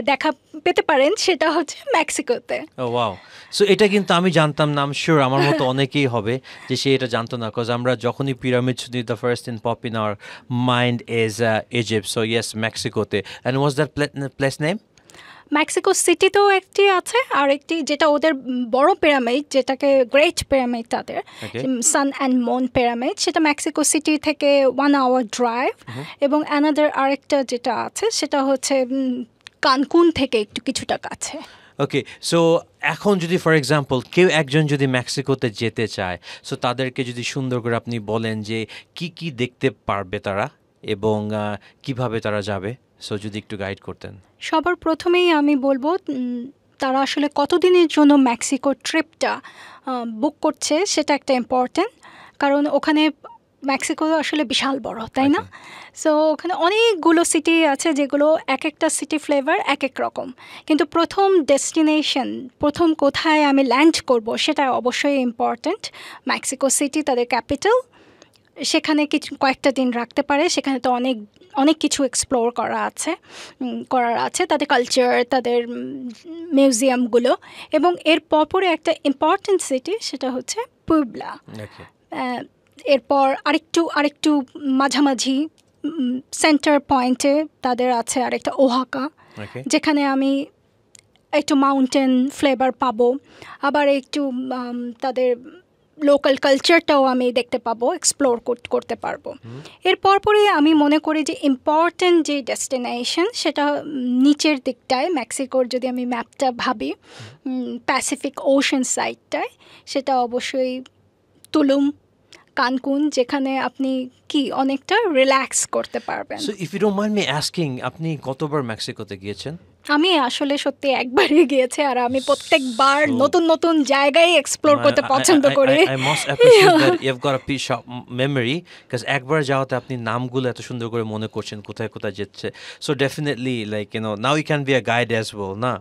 [SPEAKER 3] দেখা পেতে পারেন, সেটা হচ্ছে মেক্সিকোতে।
[SPEAKER 2] ও ওয়াও, সো এটা কিন্তু আমি জানতাম না। আমি শিওর আমার মতো অনেকেই হবে যে সে এটা জানতো না, বিকজ আমরা যখনই পিরামিড শুনি the first in pop in our mind is Egypt. So yes, মেক্সিকোতে। And was that place name?
[SPEAKER 3] Mexico সিটিতেও একটি আছে, আর একটি যেটা ওদের বড় পিরামিড, যেটাকে গ্রেট পিরামিড তাদের, সান অ্যান্ড মুন পিরামিড, সেটা মেক্সিকো সিটি থেকে 1 hour ড্রাইভ। এবং অ্যানাদার আরেকটা যেটা আছে সেটা হচ্ছে কানকুন থেকে একটু কিছুটা কাছে।
[SPEAKER 2] ওকে, সো এখন যদি ফর এক্সাম্পল কেউ একজন যদি মেক্সিকোতে যেতে চায়, সো তাদেরকে যদি সুন্দর করে আপনি বলেন যে কি কি দেখতে পারবে তারা এবং কিভাবে তারা যাবে, সো যদি একটু গাইড করতেন।
[SPEAKER 3] সবার প্রথমেই আমি বলবো তারা আসলে কতদিনের জন্য মেক্সিকো ট্রিপটা বুক করছে, সেটা একটা ইম্পর্ট্যান্ট। কারণ ওখানে মেক্সিকো আসলে বিশাল বড়, তাই না? সো ওখানে অনেকগুলো সিটি আছে, যেগুলো এক একটা সিটি ফ্লেভার এক এক রকম। কিন্তু প্রথম ডেস্টিনেশন, প্রথম কোথায় আমি ল্যান্ড করব, সেটা অবশ্যই ইম্পর্ট্যান্ট। মেক্সিকো সিটি তাদের ক্যাপিটাল, সেখানে কয়েকটা দিন রাখতে পারে। সেখানে তো অনেক কিছু এক্সপ্লোর করার আছে, তাদের কালচার, তাদের মিউজিয়ামগুলো। এবং এর পরপরে একটা ইম্পর্ট্যান্ট সিটি, সেটা হচ্ছে পুবলা। এরপর আরেকটু মাঝামাঝি সেন্টার পয়েন্টে তাদের আছে আরেকটা ওহাকা, যেখানে আমি একটু মাউন্টেন ফ্লেভার পাবো, আবার একটু তাদের লোকাল কালচারটাও আমি দেখতে পাবো, এক্সপ্লোর করতে পারবো। এর পরপরই আমি মনে করি যে ইম্পর্ট্যান্ট যে ডেস্টিনেশন, সেটা নিচের দিকটায় মেক্সিকোর, যদি আমি ম্যাপটা ভাবি, প্যাসিফিক ওশান সাইডটায়, সেটা অবশ্যই তুলুম, কানকুন, যেখানে আপনি অনেকটা রিল্যাক্স করতে পারবেন।
[SPEAKER 2] So if you don't mind me asking, আপনি কতবার মেক্সিকোতে গিয়েছেন?
[SPEAKER 3] আমি আসলে সত্যি একবারই গিয়েছি, আর আমি প্রত্যেকবার নতুন নতুন জায়গায় এক্সপ্লোর করতে পছন্দ করি।
[SPEAKER 2] I must appreciate that you've got a piece of memory, because একবার যাওয়াতে আপনি নামগুলো এত সুন্দর করে মনে করছেন কোথায় কোথায় যেচ্ছে। So definitely like now you can be a guide as well, না?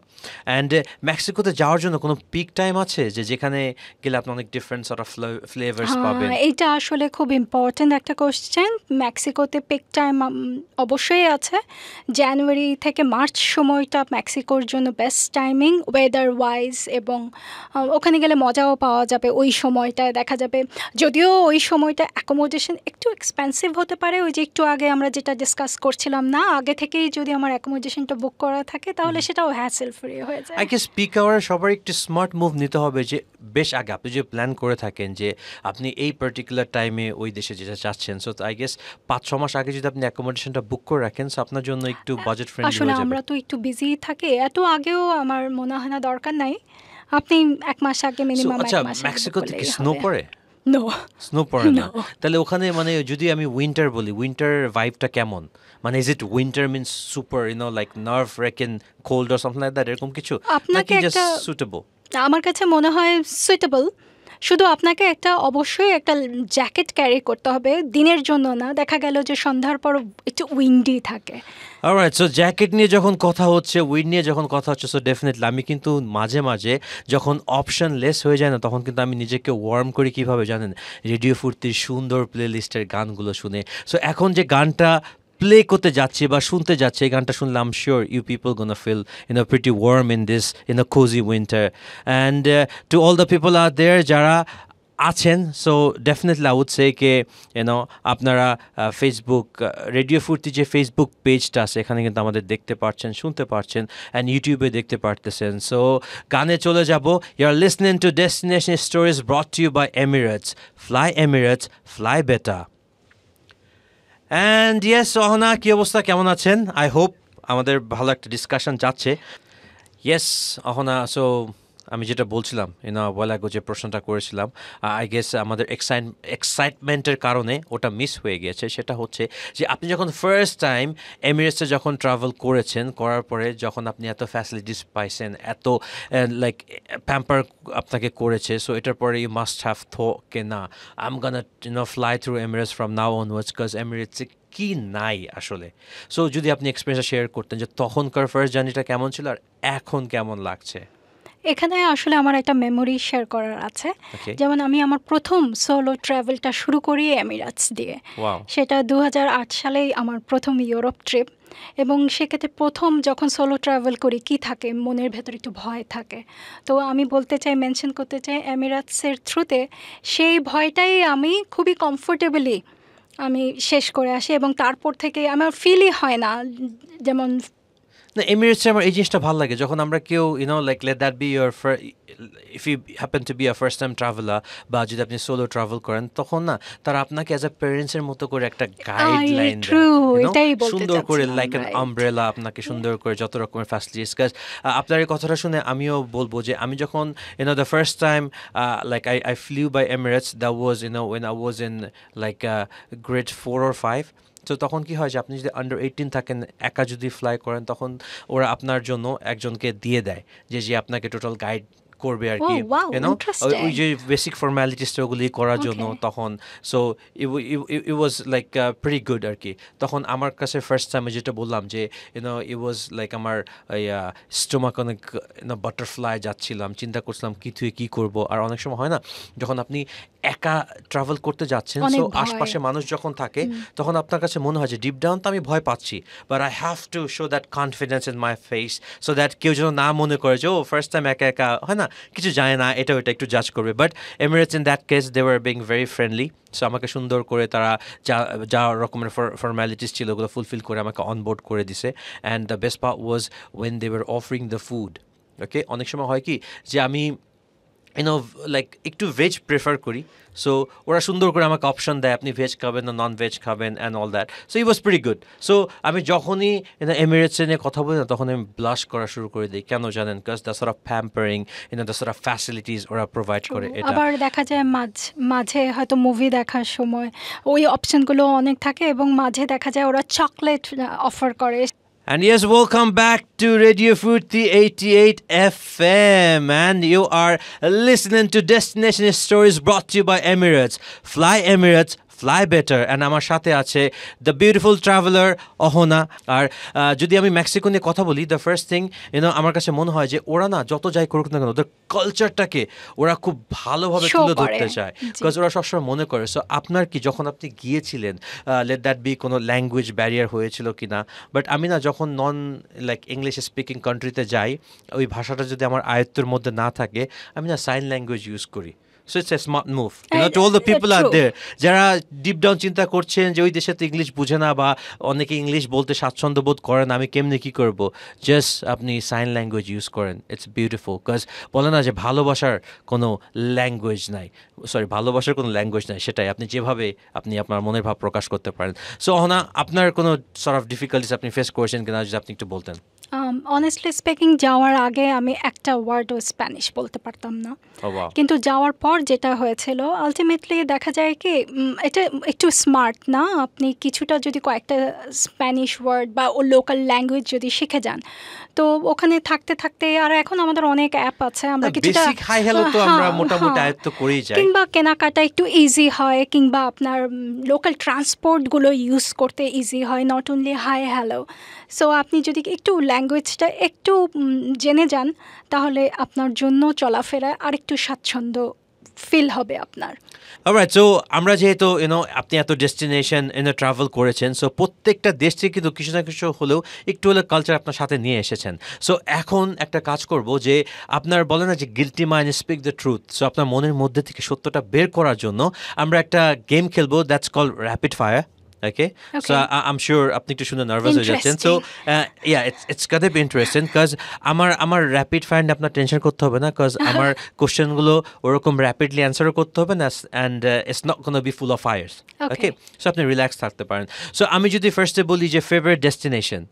[SPEAKER 2] অ্যান্ড মেক্সিকোতে যাওয়ার জন্য কোনো পিক টাইম আছে যেখানে গেলে আপনি অনেক ডিফারেন্ট সর্ট অফ ফ্লেভারস পাবেন?
[SPEAKER 3] এইটা আসলে খুব ইম্পর্ট্যান্ট একটা কোশ্চেন। মেক্সিকোতে পিক টাইম অবশ্যই আছে। জানুয়ারি থেকে মার্চ সময়টা মেক্সিকোর জন্য বেস্ট টাইমিং ওয়েদার ওয়াইজ, এবং ওখানে গেলে মজাও পাওয়া যাবে ওই সময়টায়। দেখা যাবে যদিও ওই সময়টা অ্যাকোমোডেশন একটু এক্সপেন্সিভ হতে পারে, ওই যে একটু আগে আমরা যেটা ডিসকাস করছিলাম না, আগে থেকেই যদি আমার অ্যাকোমোডেশনটা বুক করা থাকে তাহলে সেটাও হ্যাসেল ফ্রি হয়ে যায়।
[SPEAKER 2] আই গেস পিক আওয়ারে সবার একটু স্মার্ট মুভ নিতে হবে, যে বেশ আগে আপনি যে প্ল্যান করে থাকেন যে আপনি এই পার্টিকুলার টাইমে ওই দেশে যেটা চাচ্ছেন, সো আই গেস 5-6 মাস আগে যদি আপনি অ্যাকোমোডেশনটা বুক করে রাখেন, সো আপনার জন্য একটু বাজেট ফ্রেন্ডলি হয়ে যাবে।
[SPEAKER 3] আসলে আমরা তো একটু বিজি থাকি, এত আগেও আমার মনে হয় না দরকার নাই। আপনি 1 মাস আগে মিনিমাম 1 মাস আগে।
[SPEAKER 2] মেক্সিকোতে কি স্নো পড়ে?
[SPEAKER 3] নো,
[SPEAKER 2] স্নো পড়ে না? তাহলে ওখানে মানে যদি আমি উইন্টার বলি, উইন্টার ভাইবটা কেমন? মানে is it winter means super like nerve wrecking cold or something like that, এরকম কিছু নাকি জাস্ট সুটেবল?
[SPEAKER 3] আমার কাছে মনে হয় সুইটেবল। শুধু আপনাকে অবশ্যই একটা জ্যাকেট ক্যারি করতে হবে, দিনের জন্য না। দেখা গেল যে সন্ধ্যার পর একটু উইন্ডি থাকে।
[SPEAKER 2] অলরাইট, সো জ্যাকেট নিয়ে যখন কথা হচ্ছে, উইন্ড নিয়ে যখন কথা হচ্ছে, সো ডেফিনেটলি আমি কিন্তু মাঝে মাঝে যখন অপশন লেস হয়ে যায় না, তখন কিন্তু আমি নিজেকে ওয়ার্ম করি কীভাবে জানেন? রেডিও ফুর্তির সুন্দর প্লে লিস্টের গানগুলো শুনে। সো এখন যে গানটা প্লে করতে যাচ্ছি বা শুনতে যাচ্ছি, এই গানটা শুনলে I am sure you people gonna feel pretty warm in this cosy winter. And to all the people out there যারা আছেন, so definitely I would say কে আপনারা ফেসবুক রেডিও ফুর্তি যে ফেসবুক পেজটা আছে, এখানে কিন্তু আমাদের দেখতে পাচ্ছেন, শুনতে পাচ্ছেন, অ্যান্ড ইউটিউবে দেখতে পারতেছেন। সো গানে চলে যাব। You are listening to destination stories brought to you by Emirates. Fly better. And yes, Ahona, কী অবস্থা, কেমন আছেন? আই হোপ আমাদের ভালো একটা ডিসকাশন যাচ্ছে। ইয়েস অহনা, সো আমি যেটা বলছিলাম বলা যে প্রশ্নটা করেছিলাম, আই গেস আমাদের এক্সাইটমেন্টের কারণে ওটা মিস হয়ে গিয়েছে। সেটা হচ্ছে যে আপনি যখন ফার্স্ট টাইম এমিরেটসে যখন ট্রাভেল করার পরে যখন আপনি এত ফ্যাসিলিটিস পাইছেন, এত লাইক প্যাম্পার আপনাকে করেছে, সো এটার পরে ইউ মাস্ট হ্যাভ কে না I am gonna fly through Emirates from now onwards, because এমিরেটসে কি নাই আসলে। সো যদি আপনি এক্সপিরিয়েন্সটা শেয়ার করতেন যে তখনকার ফার্স্ট জার্নিটা কেমন ছিল আর এখন কেমন লাগছে।
[SPEAKER 3] এখানে আসলে আমার একটা মেমোরি শেয়ার করার আছে।
[SPEAKER 2] Okay.
[SPEAKER 3] যেমন আমি আমার প্রথম সোলো ট্রাভেলটা শুরু করি এমিরাটস দিয়ে।
[SPEAKER 2] Wow.
[SPEAKER 3] সেটা 2008 সালেই আমার প্রথম ইউরোপ ট্রিপ, এবং সেক্ষেত্রে প্রথম যখন সোলো ট্রাভেল করি কি থাকে, মনের ভেতর একটু ভয় থাকে। তো আমি বলতে চাই, মেনশন করতে চাই, এমিরাটসের থ্রুতে সেই ভয়টাই আমি খুবই কমফোর্টেবলি আমি শেষ করে আসি, এবং তারপর থেকে আমার ফিলই হয় না যেমন
[SPEAKER 2] না, এমিরেটসে আমার এই জিনিসটা ভালো লাগে যখন আমরা কেউ like let that be your if you happen to be a first time traveller, বা যদি আপনি সোলো ট্রাভেল করেন, তখন না তারা আপনাকে অ্যাজ আ প্যারেন্টসের মতো করে একটা গাইডলাইন
[SPEAKER 3] এটাই বলতে
[SPEAKER 2] সুন্দর করে
[SPEAKER 3] চাচ্ছিলাম,
[SPEAKER 2] লাইক অ্যান
[SPEAKER 3] right.
[SPEAKER 2] আমব্রেলা আপনাকে সুন্দর করে যত রকমের ফ্যাসিলিটিস। কাজ আপনার এই কথাটা শুনে আমিও বলবো যে আমি যখন the first time like I flew by Emirates, that was when I was in like grade 4 or 5। তো তখন কি হয় যে আপনি যদি আন্ডার 18 থাকেন, একা যদি ফ্লাই করেন, তখন ওরা আপনার জন্য একজনকে দিয়ে দেয় যে আপনাকে টোটাল গাইড করবে আর কি,
[SPEAKER 3] Oh, wow, interesting.
[SPEAKER 2] ওই যে বেসিক ফর্মালিটিসটা ওগুলি করার জন্য
[SPEAKER 3] Okay.
[SPEAKER 2] তখন। So it was like very good আর কি। তখন আমার কাছে ফার্স্ট টাইমে যেটা বললাম যে ইট ওয়াজ লাইক আমার স্টোমাক অনেক বাটারফ্লাই যাচ্ছিলাম, চিন্তা করছিলাম কি থেকে কী করবো। আর অনেক সময় হয় না যখন আপনি একা ট্রাভেল করতে যাচ্ছেন,
[SPEAKER 3] অনেক
[SPEAKER 2] সো
[SPEAKER 3] ভয়।
[SPEAKER 2] আশপাশে মানুষ যখন থাকে তখন আপনার কাছে মনে হয় যে ডিপ ডাউন তো আমি ভয় পাচ্ছি, but I have to show that confidence in my face, so that কেউ যেন না মনে করে যে ও ফার্স্ট টাইম একা একা হয় না, কিছু জানে না, এটা ওটা একটু জাজ করবে। But Emirates in that case they were being very friendly. So আমাকে সুন্দর করে তারা যা রকমের ফর্মালিটিস ছিল ওগুলো ফুলফিল করে আমাকে অনবোর্ড করে দিছে। And the best part was when they were offering the food. Okay, অনেক সময় হয় কি যে আমি লাইক একটু ভেজ প্রেফার করি, সো ওরা সুন্দর করে আমাকে অপশন দেয় আপনি ভেজ খাবেন না নন ভেজ খাবেন and all that. So it was pretty good. So আমি যখনই এমিরেটসে নিয়ে কথা বলি না, তখন আমি ব্লাশ করা শুরু করে দিই। কেন জানেন? Because the sort of pampering, the sort of facilities ওরা প্রোভাইড করে। এটা
[SPEAKER 3] আবার দেখা যায় মাঝে হয়তো মুভি দেখার সময় ওই অপশনগুলো অনেক থাকে, এবং মাঝে দেখা যায় ওরা চকলেট অফার করে।
[SPEAKER 2] And yes, welcome back to Radio Fruity 88 FM. And you are listening to Destination Stories brought to you by Emirates. Fly Emirates, fly better. And আমার সাথে আছে the beautiful traveler অহনা। আর যদি আমি মেক্সিকো নিয়ে কথা বলি, the first thing আমার কাছে মনে হয় যে ওরা না যত যাই করুক না কেন, ওদের কালচারটাকে ওরা খুব ভালোভাবে
[SPEAKER 3] Show
[SPEAKER 2] তুলে
[SPEAKER 3] করে।
[SPEAKER 2] ধরতে চায়,
[SPEAKER 3] জি।
[SPEAKER 2] বিকজ ওরা সবসময় মনে করে। সো আপনার কি যখন আপনি গিয়েছিলেন, লেট দ্যাট বি কোনো ল্যাঙ্গুয়েজ ব্যারিয়ার হয়েছিল কি না? বাট আমি না যখন নন লাইক ইংলিশ স্পিকিং কান্ট্রিতে যাই, ওই ভাষাটা যদি আমার আয়ত্তের মধ্যে না থাকে, আমি না সাইন ল্যাঙ্গুয়েজ ইউজ করি। So it's a smart move. To all the people out
[SPEAKER 3] true.
[SPEAKER 2] there, যারা ডিপ ডাউন চিন্তা করছেন যে ওই দেশে তো ইংলিশ বুঝে না, বা অনেকে ইংলিশ বলতে স্বাচ্ছন্দ্য বোধ করেন, আমি কেমনি কি করব, জাস্ট আপনি সাইন ল্যাঙ্গুয়েজ ইউজ করেন। It's beautiful. বিকজ বলে না যে ভালোবাসার কোনো ল্যাঙ্গুয়েজ নাই, ভালোবাসার কোনো ল্যাঙ্গুয়েজ নাই, সেটাই আপনি যেভাবে আপনি আপনার মনের ভাব প্রকাশ করতে পারেন। সো অহনা, আপনার কোনো সর্ট অফ ডিফিকাল্টিস আপনি ফেস করেছেন কিনা, যদি আপনি একটু বলতেন।
[SPEAKER 3] অনেস্টলি স্পিকিং, যাওয়ার আগে আমি একটা ওয়ার্ডও স্প্যানিশ বলতে পারতাম না,
[SPEAKER 2] Oh, wow.
[SPEAKER 3] কিন্তু যাওয়ার পর যেটা হয়েছিল আলটিমেটলি দেখা যায় কি এটা একটু স্মার্ট না, আপনি কিছুটা যদি কয়েকটা স্প্যানিশ ওয়ার্ড বা ও লোকাল ল্যাঙ্গুয়েজ যদি শিখে যান, তো ওখানে থাকতে থাকতে, আর এখন আমাদের অনেক অ্যাপ আছে, আমরা কিছুটা
[SPEAKER 2] বেসিক হাই হ্যালো তো আমরা
[SPEAKER 3] হ্যাঁ,
[SPEAKER 2] মোটামুটি
[SPEAKER 3] হ্যাঁ।
[SPEAKER 2] আয়ত্ত করেই যাই।
[SPEAKER 3] কিংবা কেনাকাটা একটু ইজি হয়, কিংবা আপনার লোকাল ট্রান্সপোর্টগুলো ইউজ করতে ইজি হয়, not only hi hello. So আপনি যদি একটু ল্যাঙ্গুয়েজটা একটু জেনে যান, তাহলে আপনার জন্য চলাফেরায় আরেকটু স্বাচ্ছন্দ্য ফিল হবে আপনার।
[SPEAKER 2] অলরাইট, সো আমরা যেহেতু আপনি এত ডেস্টিনেশন ট্রাভেল করেছেন, সো প্রত্যেকটা দেশ থেকে কিন্তু কিছু না কিছু হলেও একটু হলেও কালচার আপনার সাথে নিয়ে এসেছেন। সো এখন একটা কাজ করব যে আপনার বলে না যে guilty mind speak the truth, so আপনার মনের মধ্যে থেকে সত্যটা বের করার জন্য আমরা একটা গেম খেলবো, that's call rapid fire. Okay, so I'm sure আপনি একটু শুনে নার্ভাস হয়ে যাচ্ছেন। So it's gonna be interesting because আমার র্যাপিড ফায়ার আপনার টেনশন করতে হবে না, বিকজ আমার কোশ্চেনগুলো ওরকম র্যাপিডলি অ্যান্সারও করতে হবে না, and it's not gonna be full of fires. Okay, so আপনি রিল্যাক্স থাকতে পারেন। সো আমি যদি ফার্স্টে বলি যে favourite destination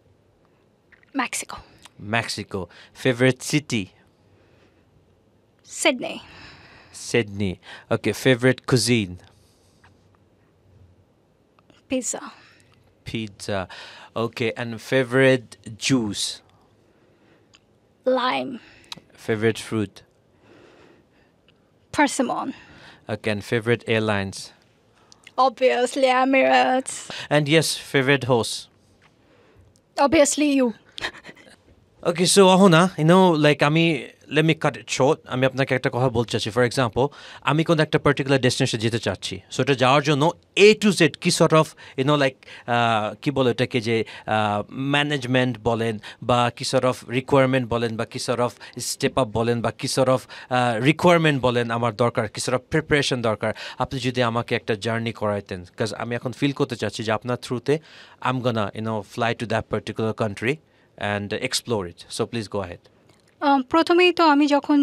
[SPEAKER 2] Mexico, favourite city Sydney, okay, favourite cuisine pizza, okay, and favorite juice,
[SPEAKER 3] lime,
[SPEAKER 2] favorite fruit,
[SPEAKER 3] persimmon,
[SPEAKER 2] okay, and favorite airlines,
[SPEAKER 3] obviously Emirates,
[SPEAKER 2] and yes, favorite host,
[SPEAKER 3] obviously you.
[SPEAKER 2] Okay, so Ahona, let me cut it short. আমি আপনাকে একটা কথা বলতে চাচ্ছি। For example, আমি কোনো একটা particular ডেস্টিনেশনে যেতে চাচ্ছি, সো এটা যাওয়ার জন্য A to Z কি সর্ট অফ কি বলে এটাকে, যে ম্যানেজমেন্ট বলেন বা কি সর্ট অফ রিকোয়ারমেন্ট বলেন বা কি সর্ট অফ স্টেপ আপ বলেন বা কি সর্ট অফ রিকোয়ারমেন্ট বলেন আমার দরকার, কি সর্ট অফ প্রিপারেশন দরকার, আপনি যদি আমাকে একটা জার্নি করাইতেন, বিকজ আমি এখন ফিল করতে চাচ্ছি যে আপনার থ্রুতে I am gonna fly to that particular country and explore it. So please go ahead.
[SPEAKER 3] প্রথমেই তো আমি যখন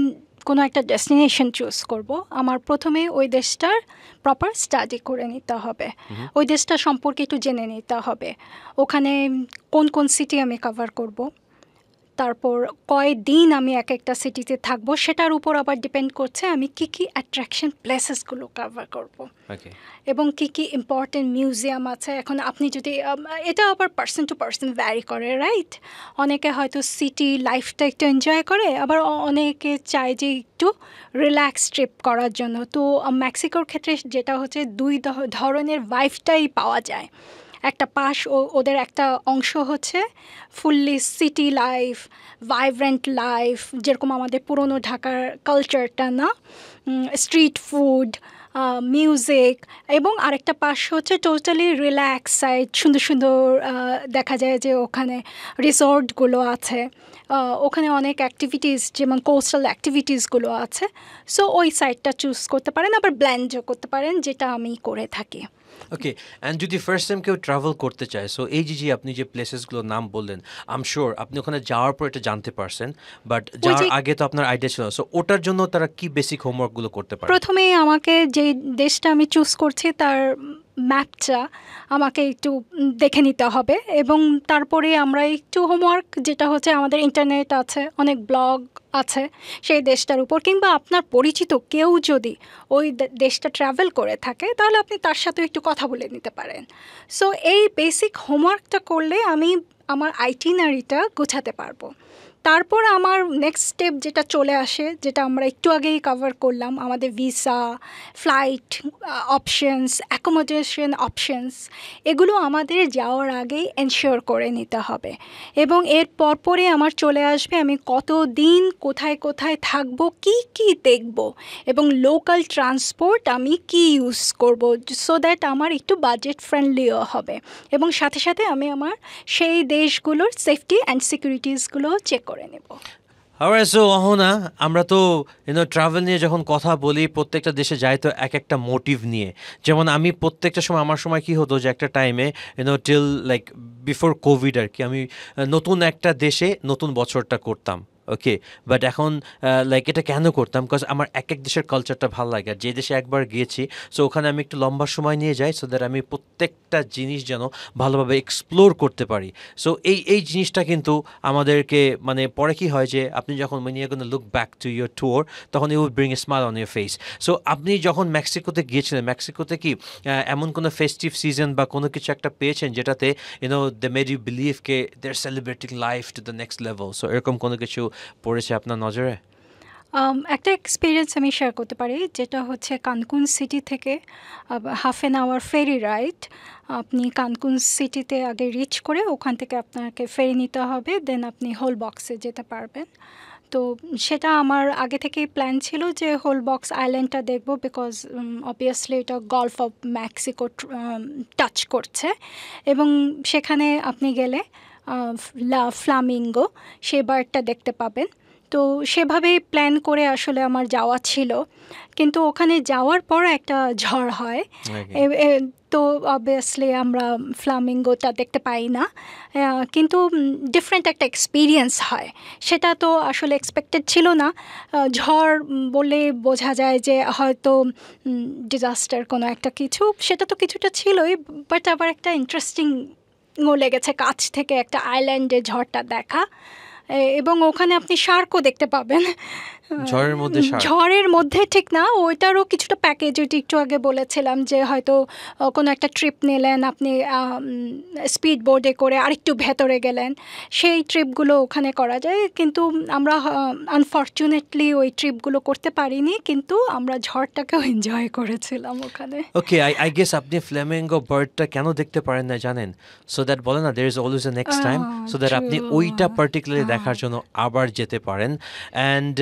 [SPEAKER 3] কোনো একটা ডেস্টিনেশন চুজ করব, আমার প্রথমে ওই দেশটার প্রপার স্টাডি করে নিতে হবে, ওই দেশটা সম্পর্কে একটু জেনে নিতে হবে, ওখানে কোন কোন সিটি আমি কভার করব, তারপর কয়দিন আমি এক একটা সিটিতে থাকবো, সেটার উপর আবার ডিপেন্ড করছে আমি কি কি অ্যাট্রাকশন প্লেসেসগুলো কভার করব, এবং কি কি ইম্পর্টেন্ট মিউজিয়াম আছে। এখন আপনি যদি এটা আবার পার্সন টু পার্সন ভ্যারি করে, রাইট? অনেকে হয়তো সিটি লাইফটা একটু এনজয় করে, আবার অনেকে চায় যে একটু রিল্যাক্স ট্রিপ করার জন্য। তো মেক্সিকোর ক্ষেত্রে যেটা হচ্ছে দুই ধরনের ভাইবটাই পাওয়া যায়। একটা পাশ ওদের একটা অংশ হচ্ছে fully city life, vibrant life, যেরকম আমাদের পুরনো ঢাকার কালচারটা না, স্ট্রিট ফুড, মিউজিক, এবং আরেকটা পাশ হচ্ছে টোটালি রিল্যাক্স সাইড, সুন্দর সুন্দর দেখা যায় যে ওখানে রিসর্টগুলো আছে, ওখানে অনেক অ্যাক্টিভিটিস যেমন কোস্টাল অ্যাক্টিভিটিসগুলো আছে। সো ওই সাইডটা চুজ করতে পারেন, আবার ব্ল্যান্ডও করতে পারেন, যেটা আমি করে থাকি।
[SPEAKER 2] ওকে, অ্যান্ড যদি ফার্স্ট টাইম কেউ ট্রাভেল করতে চায়, সো এই যে আপনি যে প্লেসেসগুলোর নাম বললেন, আই এম শিওর আপনি ওখানে যাওয়ার পর এটা জানতে পারছেন, বাট যাওয়ার আগে তো আপনার আইডিয়া ছিল, সো ওটার জন্য তারা কি বেসিক হোমওয়ার্কগুলো করতে পারে?
[SPEAKER 3] প্রথমেই আমাকে যে দেশটা আমি চুজ করছি তার ম্যাপটা আমাকে একটু দেখে নিতে হবে, এবং তারপরে আমরা একটু হোমওয়ার্ক, যেটা হচ্ছে আমাদের ইন্টারনেট আছে, অনেক ব্লগ আছে সেই দেশটার উপর, কিংবা আপনার পরিচিত কেউ যদি ওই দেশটা ট্রাভেল করে থাকে তাহলে আপনি তার সাথে একটু কথা বলে নিতে পারেন। সো এই বেসিক হোমওয়ার্কটা করলে আমি আমার আইটিনারিটা গোছাতে পারবো। তারপর আমার নেক্সট স্টেপ যেটা চলে আসে, যেটা আমরা একটু আগেই কভার করলাম, আমাদের visa, flight options, accommodation options, এগুলো আমাদের যাওয়ার আগেই এনশিওর করে নিতে হবে। এবং এর পরপরই আমার চলে আসবে আমি কতদিন কোথায় কোথায় থাকবো, কি কি দেখব, এবং লোকাল ট্রান্সপোর্ট আমি কি ইউজ করব, সো দ্যাট আমার একটু বাজেট ফ্রেন্ডলিও হবে, এবং সাথে সাথে আমি আমার সেই দেশগুলোর সেফটি অ্যান্ড সিকিউরিটিসগুলো চেক করে নেব।
[SPEAKER 2] Alright, so Ahona, আমরা তো ট্রাভেল নিয়ে যখন কথা বলি, প্রত্যেকটা দেশে যাই তো এক একটা মোটিভ নিয়ে। যেমন আমি প্রত্যেকটা সময়, আমার সময় কি হতো যে একটা টাইমে টিল লাইক বিফোর কোভিড আর কি, আমি নতুন একটা দেশে নতুন বছরটা করতাম। ওকে, বাট এখন এটা কেন করতাম, বিকজ আমার এক এক দেশের কালচারটা ভালো লাগে, আর যে দেশে একবার গিয়েছি সো ওখানে আমি একটু লম্বা সময় নিয়ে যাই, সো দ্যাট আমি প্রত্যেকটা জিনিস যেন ভালোভাবে এক্সপ্লোর করতে পারি। সো এই জিনিসটা কিন্তু আমাদেরকে পরে কি হয় যে আপনি যখন look back to your tour, তখন you will bring a smile on your face. So আপনি যখন মেক্সিকোতে গিয়েছিলেন, মেক্সিকোতে কি এমন কোনো ফেস্টিভ সিজন বা কোনো কিছু একটা পেয়েছেন যেটাতে দে মেড ইউ বিলিভ কে they are celebrating life to the next level? So এরকম কোনো কিছু পড়েছে আপনার নজরে?
[SPEAKER 3] একটা এক্সপিরিয়েন্স আমি শেয়ার করতে পারি, যেটা হচ্ছে কানকুন সিটি থেকে half an hour ferry ride. আপনি কানকুন সিটিতে আগে রিচ করে ওখান থেকে আপনাকে ফেরি নিতে হবে, দেন আপনি হোল বক্সে যেতে পারবেন। তো সেটা আমার আগে থেকেই প্ল্যান ছিল যে হোল বক্স আইল্যান্ডটা দেখব, বিকজ অবভিয়াসলি এটা গলফ অফ মেক্সিকো টাচ করছে, এবং সেখানে আপনি গেলে ফ্লামিঙ্গো সে বার্ডটা দেখতে পাবেন। তো সেভাবেই প্ল্যান করে আসলে আমার যাওয়া ছিল, কিন্তু ওখানে যাওয়ার পর একটা ঝড় হয়, তো অবভিয়াসলি আমরা ফ্লামিঙ্গোটা দেখতে পাই না, কিন্তু ডিফারেন্ট একটা এক্সপিরিয়েন্স হয়, সেটা তো আসলে এক্সপেক্টেড ছিল না। ঝড় বলে বোঝা যায় যে হয়তো ডিজাস্টার কোনো একটা কিছু, সেটা তো কিছুটা ছিলই, বাট আবার একটা ইন্টারেস্টিংও লেগেছে কাছ থেকে একটা আইল্যান্ডে ঝড়টা দেখা, এবং ওখানে আপনি শার্কও দেখতে পাবেন।
[SPEAKER 2] ঝড়ের মধ্যে শার্ক
[SPEAKER 3] ঝড়ের মধ্যে ঠিক না, ওইটারও কিছুটা প্যাকেজ, ওইটা একটু আগে বলেছিলাম যে হয়তো কোনো একটা ট্রিপ নিলেন আপনি স্পিড বোর্ডে করে আরেকটু ভেতরে গেলেন, সেই ট্রিপগুলো ওখানে করা যায়। কিন্তু আমরা আনফর্চুনেটলি ওই ট্রিপগুলো করতে পারিনি, কিন্তু আমরা ঝড়টাকেও এনজয় করেছিলাম ওখানে।
[SPEAKER 2] ওকে, আই গেস আপনি ফ্ল্যামিঙ্গো বার্ডটা কেন দেখতে পারেন না জানেন? সো দ্যাট বলে না, there is always a next time, so that আপনি ওইটা পার্টিকুলারলি দেখার জন্য আবার যেতে পারেন। অ্যান্ড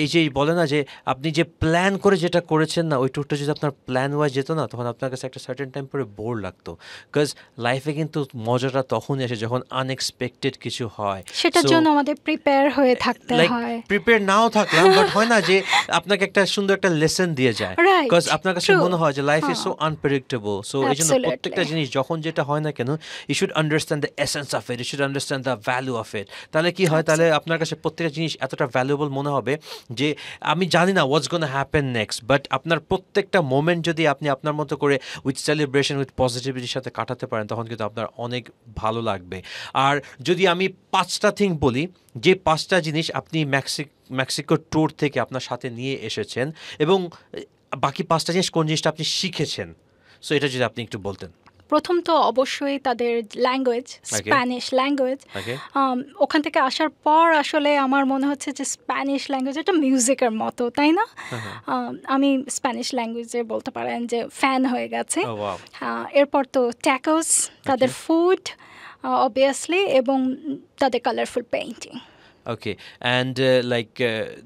[SPEAKER 2] এই যে বলে না যে আপনি যে প্ল্যান করে যেটা করেছেন না, ওই ট্যুরটা যদি আপনার প্ল্যান ওয়াইজ যেত না, তখন আপনার কাছে একটা সার্টেন টাইম পরে বোর লাগতো। বিকজ লাইফে কিন্তু মজাটা তখনই আসে যখন আনএক্সপেক্টেড কিছু হয়।
[SPEAKER 3] সেটার জন্য আমাদের প্রিপেয়ার হয়ে থাকতে হয়।
[SPEAKER 2] প্রিপেয়ার নাও থাকলাম, বাট হয় না যে আপনাকে একটা সুন্দর একটা লেসন দিয়ে যায়। বিকজ আপনার কাছে মনে হয় যে life is so unpredictable. So এই জন্য প্রত্যেকটা জিনিস যখন যেটা হয় না কেন, you should understand the essence of it, you should understand the value of it. তাহলে কি হয়, তাহলে আপনার কাছে প্রত্যেকটা জিনিস এতটা ভ্যালুয়েবল মনে হবে যে আমি জানি না হোয়াটস গোনা হ্যাপেন নেক্সট, বাট আপনার প্রত্যেকটা মোমেন্ট যদি আপনি আপনার মতো করে উইথ সেলিব্রেশন উইথ পজিটিভিটির সাথে কাটাতে পারেন, তখন কিন্তু আপনার অনেক ভালো লাগবে। আর যদি আমি 5টা থিং বলি, যে 5টা জিনিস আপনি মেক্সিকো ট্যুর থেকে আপনার সাথে নিয়ে এসেছেন, এবং বাকি 5টা জিনিস কোন জিনিসটা আপনি শিখেছেন, সো এটা যদি আপনি একটু বলতেন।
[SPEAKER 3] প্রথম তো অবশ্যই তাদের ল্যাঙ্গুয়েজ, স্প্যানিশ ল্যাঙ্গুয়েজ। ওখান থেকে আসার পর আসলে আমার মনে হচ্ছে যে স্প্যানিশ ল্যাঙ্গুয়েজ একটা মিউজিকের মতো, তাই না? আমি স্প্যানিশ ল্যাঙ্গুয়েজে বলতে পারেন যে ফ্যান হয়ে গেছে। এরপর তো ট্যাকোস, তাদের ফুড অবভিয়াসলি, এবং তাদের colourful painting.
[SPEAKER 2] Okay, and like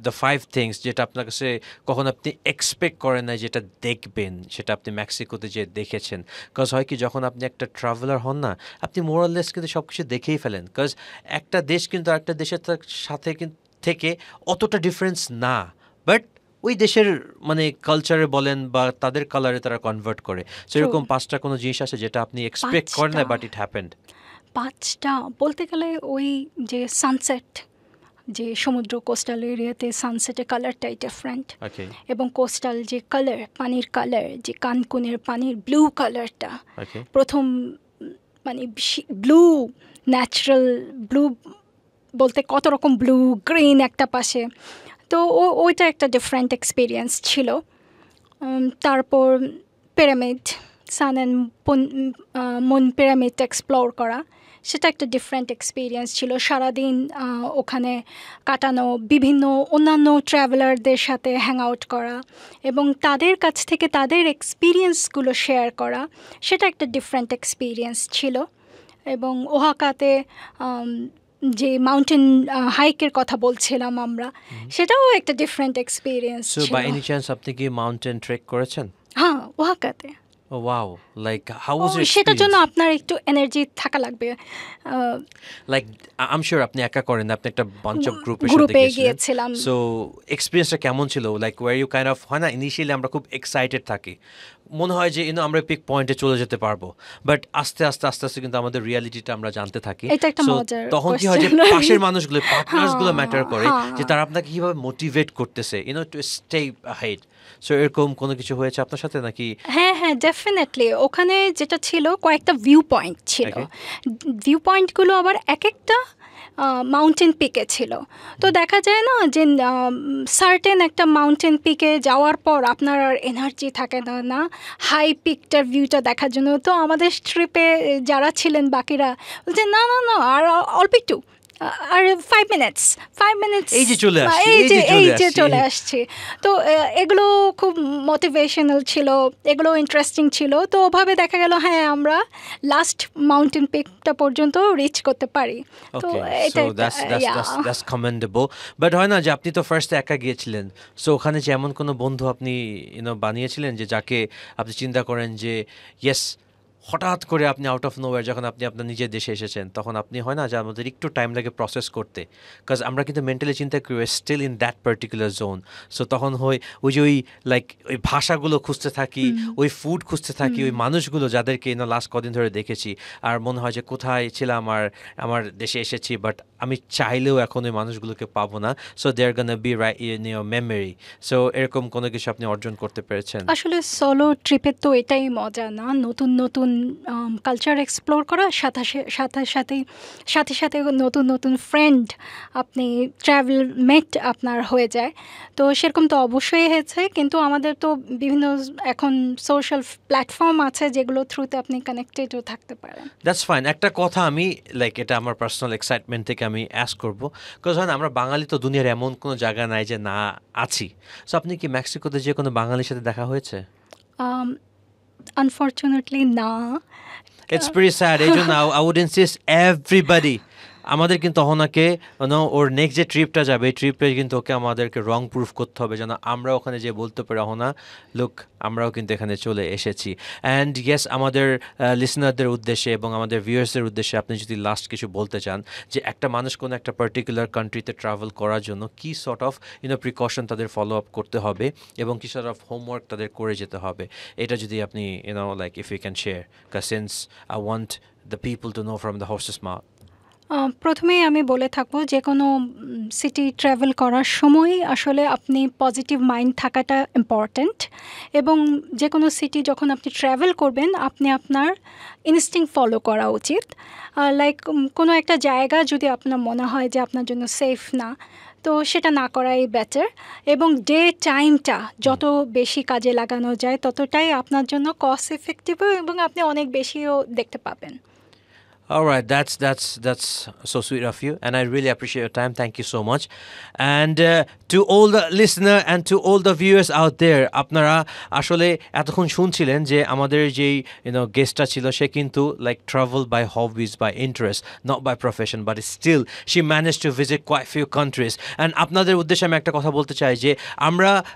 [SPEAKER 2] the 5 things যেটা আপনার কাছে কখন আপনি এক্সপেক্ট করেন না যেটা দেখবেন, সেটা আপনি মেক্সিকোতে যে দেখেছেন। বিকজ হয় কি, যখন আপনি একটা ট্রাভেলার হন না, আপনি মোরাললেস কিন্তু সব কিছু দেখেই ফেলেন। বিকজ একটা দেশ কিন্তু আরেকটা দেশের সাথে থেকে অতটা ডিফারেন্স না, বাট ওই দেশের মানে কালচারে বলেন বা তাদের কালারে তারা কনভার্ট করে। সেরকম 5টা কোনো জিনিস আছে যেটা আপনি এক্সপেক্ট করেন না, বাট ইট হ্যাপেন্ড।
[SPEAKER 3] 5টা বলতে গেলে ওই যে সানসেট, যে সমুদ্র কোস্টাল এরিয়াতে সানসেটের কালারটাই ডিফারেন্ট, এবং কোস্টাল যে কালার, পানির কালার, যে কানকুনের পানির ব্লু কালারটা, প্রথম মানে ব্লু, ন্যাচারাল ব্লু বলতে কত রকম ব্লু, গ্রিন একটা পাশে, তো ওইটা একটা ডিফারেন্ট এক্সপিরিয়েন্স ছিল। তারপর pyramid, sun and moon pyramid explore করা, সেটা একটা ডিফারেন্ট এক্সপিরিয়েন্স ছিল। সারাদিন ওখানে কাটানো, বিভিন্ন অন্যান্য ট্রাভেলারদের সাথে হ্যাং আউট করা এবং তাদের কাছ থেকে তাদের এক্সপিরিয়েন্সগুলো শেয়ার করা, সেটা একটা ডিফারেন্ট এক্সপিরিয়েন্স ছিল। এবং ওহাকাতে যে মাউন্টেন হাইকের কথা বলছিলাম আমরা, সেটাও একটা ডিফারেন্ট এক্সপিরিয়েন্স ছিল।
[SPEAKER 2] সো বাই এনি চান্স আপনি কি মাউন্টেন ট্রেক করেছেন?
[SPEAKER 3] হ্যাঁ, ওহাকাতে।
[SPEAKER 2] ওয়াও, লাইক হাউ ওয়াজ ইট?
[SPEAKER 3] সেটার জন্য আপনার একটু এনার্জি থাকা লাগবে।
[SPEAKER 2] লাইক আই এম শিওর আপনি একা করেন না, আপনি একটা বাঞ্চ অফ গ্রুপে গিয়েছিলাম। সো এক্সপেরিয়েন্সটা কেমন ছিল? Like were you kind of, হয় না ইনিশিয়ালি আমরা খুব এক্সাইটেড থাকি, মনে হয় যে আমরা পিক পয়েন্টে চলে যেতে পারবো, বাট আস্তে আস্তে কিন্তু আমাদের রিয়ালিটিটা আমরা জানতে থাকি। তখন কি হয় যে পাশের মানুষগুলো, পার্টনার্সগুলো ম্যাটার করে, যে তারা আপনাকে কিভাবে মোটিভেট করতেছে টু স্টে আহেড। সো এরকম কোনো কিছু হয়েছে আপনার সাথে নাকি?
[SPEAKER 3] হ্যাঁ, ডেফিনেটলি। ওখানে যেটা ছিল, কয়েকটা ভিউ পয়েন্ট ছিল। ভিউ পয়েন্টগুলো আবার এক একটা মাউন্টেন পিকে ছিল। তো দেখা যায় না যে সার্টেন একটা মাউন্টেন পিকে যাওয়ার পর আপনার আর এনার্জি থাকে না হাই পিকটার ভিউটা দেখার জন্য। তো আমাদের ট্রিপে যারা ছিলেন বাকিরা বলছে না আর অল্প একটু, আর 5 মিনিটস
[SPEAKER 2] এই যে
[SPEAKER 3] চলে আসছে। তো এগুলো খুব মোটিভেশনাল ছিল, এগুলো ইন্টারেস্টিং ছিল। তো ওভাবে দেখা গেল হ্যাঁ আমরা লাস্ট মাউন্টেন পিকটা পর্যন্ত রিচ করতে পারি। তো
[SPEAKER 2] দ্যাটস কমেন্ডেবল। বাট হয় না যে আপনি তো ফার্স্টে একা গিয়েছিলেন, সো ওখানে যে এমন কোনো বন্ধু আপনি বানিয়েছিলেন যে যাকে আপনি চিন্তা করেন যে ইয়েস, হঠাৎ করে আপনি আউট অফ নোওয়্যার যখন আপনি আপনার নিজের দেশে এসেছেন, তখন আপনি হয় না যে আমাদের একটু টাইম লাগে প্রসেস করতে, বিকজ আমরা কিন্তু মেন্টালি চিন্তা করি still in that particular zone. So তখন হয় ওই যে লাইক ওই ভাষাগুলো খুঁজতে থাকি, ওই ফুড খুঁজতে থাকি, ওই মানুষগুলো যাদেরকে লাস্ট কদিন ধরে দেখেছি, আর মনে হয় যে কোথায় ছিলাম, আর আমার দেশে এসেছি, বাট আমি চাইলেও এখন ওই মানুষগুলোকে পাবো না। So they are gonna be right in your memory. So এরকম কোনো কিছু আপনি অর্জন করতে পেরেছেন?
[SPEAKER 3] আসলে সোলো ট্রিপের তো এটাই মজা না, নতুন নতুন কালচার এক্সপ্লোর করা, সাথে সাথে নতুন নতুন ফ্রেন্ড আপনি ট্রাভেল মেট আপনার হয়ে যায়। তো সেরকম তো অবশ্যই হয়েছে, কিন্তু আমাদের তো বিভিন্ন এখন সোশ্যাল প্ল্যাটফর্ম আছে যেগুলো থ্রুতে আপনি কানেক্টেডও থাকতে পারেন।
[SPEAKER 2] That's fine. একটা কথা আমি লাইক এটা আমার পার্সোনাল এক্সাইটমেন্ট থেকে আমি অ্যাস্ক করবো, বিকজ হয় না আমরা বাঙালি তো দুনিয়ার এমন কোনো জায়গা নাই যে না আছি। সো আপনি কি মেক্সিকোতে যে কোনো বাঙালির সাথে দেখা হয়েছে?
[SPEAKER 3] আনফর্চুনেটলি না।
[SPEAKER 2] It's very sad. এই জন্য আই উড ইনসিস্ট এভরিবডি, আমাদের কিন্তু অহনাকে ওর নেক্সট যে ট্রিপটা যাবে এই ট্রিপে কিন্তু ওকে আমাদেরকে রং প্রুফ করতে হবে যেন আমরা ওখানে যে বলতে পারি অহনা লুক আমরাও কিন্তু এখানে চলে এসেছি। অ্যান্ড ইয়েস, আমাদের লিসনারদের উদ্দেশ্যে এবং আমাদের ভিউয়ার্সদের উদ্দেশ্যে আপনি যদি লাস্ট কিছু বলতে চান যে একটা মানুষ কোনো একটা পার্টিকুলার কান্ট্রিতে ট্রাভেল করার জন্য কী সর্ট অফ প্রিকশন তাদের ফলো আপ করতে হবে এবং কী সর্ট অফ হোমওয়ার্ক তাদের করে যেতে হবে, এটা যদি আপনি like if you can share, since I want the people to know from the horse's mouth.
[SPEAKER 3] প্রথমেই আমি বলে থাকবো যে কোনো সিটি ট্রাভেল করার সময় আসলে আপনি পজিটিভ মাইন্ড থাকাটা ইম্পর্ট্যান্ট, এবং যে কোনো সিটি যখন আপনি ট্রাভেল করবেন আপনি আপনার ইনস্টিংক্ট ফলো করা উচিত। লাইক কোনো একটা জায়গা যদি আপনার মনে হয় যে আপনার জন্য সেফ না, তো সেটা না করাই বেটার, এবং ডে টাইমটা যত বেশি কাজে লাগানো যায় ততটাই আপনার জন্য কস্ট এফেক্টিভ এবং আপনি অনেক বেশিও দেখতে পাবেন।
[SPEAKER 2] All right, that's so sweet of you, and I really appreciate your time. Thank you so much. And to all the listener and to all the viewers out there, আপনারা আসলে এতক্ষণ শুনছিলেন যে আমাদের যেই গেস্টটা ছিল সে কিন্তু like travel by hobbies, by interest, not by profession, but still she managed to visit quite few countries. And আপনাদের উদ্দেশ্যে আমি একটা কথা বলতে চাই যে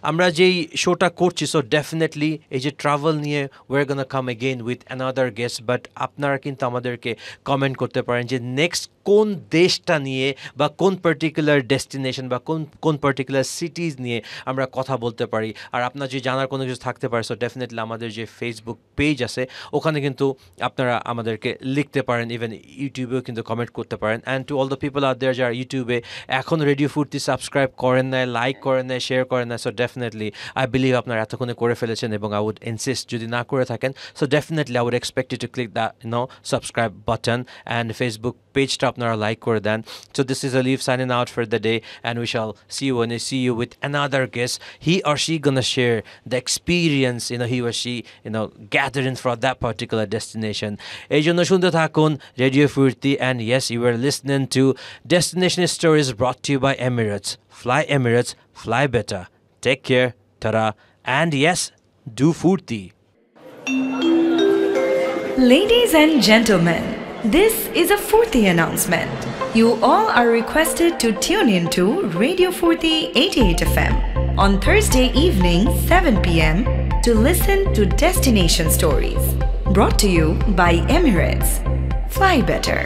[SPEAKER 2] আমরা যেই শোটা করছি, so definitely এই যে travel নিয়ে we're gonna come again with another guest, but আপনারা কিন্তু আমাদেরকে কমেন্ট করতে পারেন যে নেক্সট কোন দেশটা নিয়ে বা কোন পার্টিকুলার ডেস্টিনেশন বা কোন পার্টিকুলার সিটিজ নিয়ে আমরা কথা বলতে পারি। আর আপনার যে জানার কোনো কিছু থাকতে পারে, সো ডেফিনেটলি আমাদের যে ফেসবুক পেজ আছে ওখানে কিন্তু আপনারা আমাদেরকে লিখতে পারেন, ইভেন ইউটিউবেও কিন্তু কমেন্ট করতে পারেন। And to all the people out there যারা ইউটিউবে এখন রেডিও ফুর্তি সাবস্ক্রাইব করেন নাই, লাইক করেন নাই, শেয়ার করেন নাই, সো ডেফিনেটলি আই বিলিভ আপনারা এতক্ষণে করে ফেলেছেন, এবং আই উড ইনসিস্ট যদি না করে থাকেন, so definitely I would expect you to click the subscribe button and Facebook page to apnara like kore den. So this is Alif signing out for the day, and we shall see you when I see you with another guest. He or she gonna share the experience he or she gathering for that particular destination. Ei jonno shunte thakun Radio Furti, and yes, you are listening to Destination Stories brought to you by Emirates. Fly Emirates, fly better. Take care, tara, and yes, do Furti.
[SPEAKER 1] Ladies and gentlemen, this is a Furti announcement. You all are requested to tune in to Radio Furti 88 FM on Thursday evening 7 p.m. to listen to Destination Stories, brought to you by Emirates. Fly better.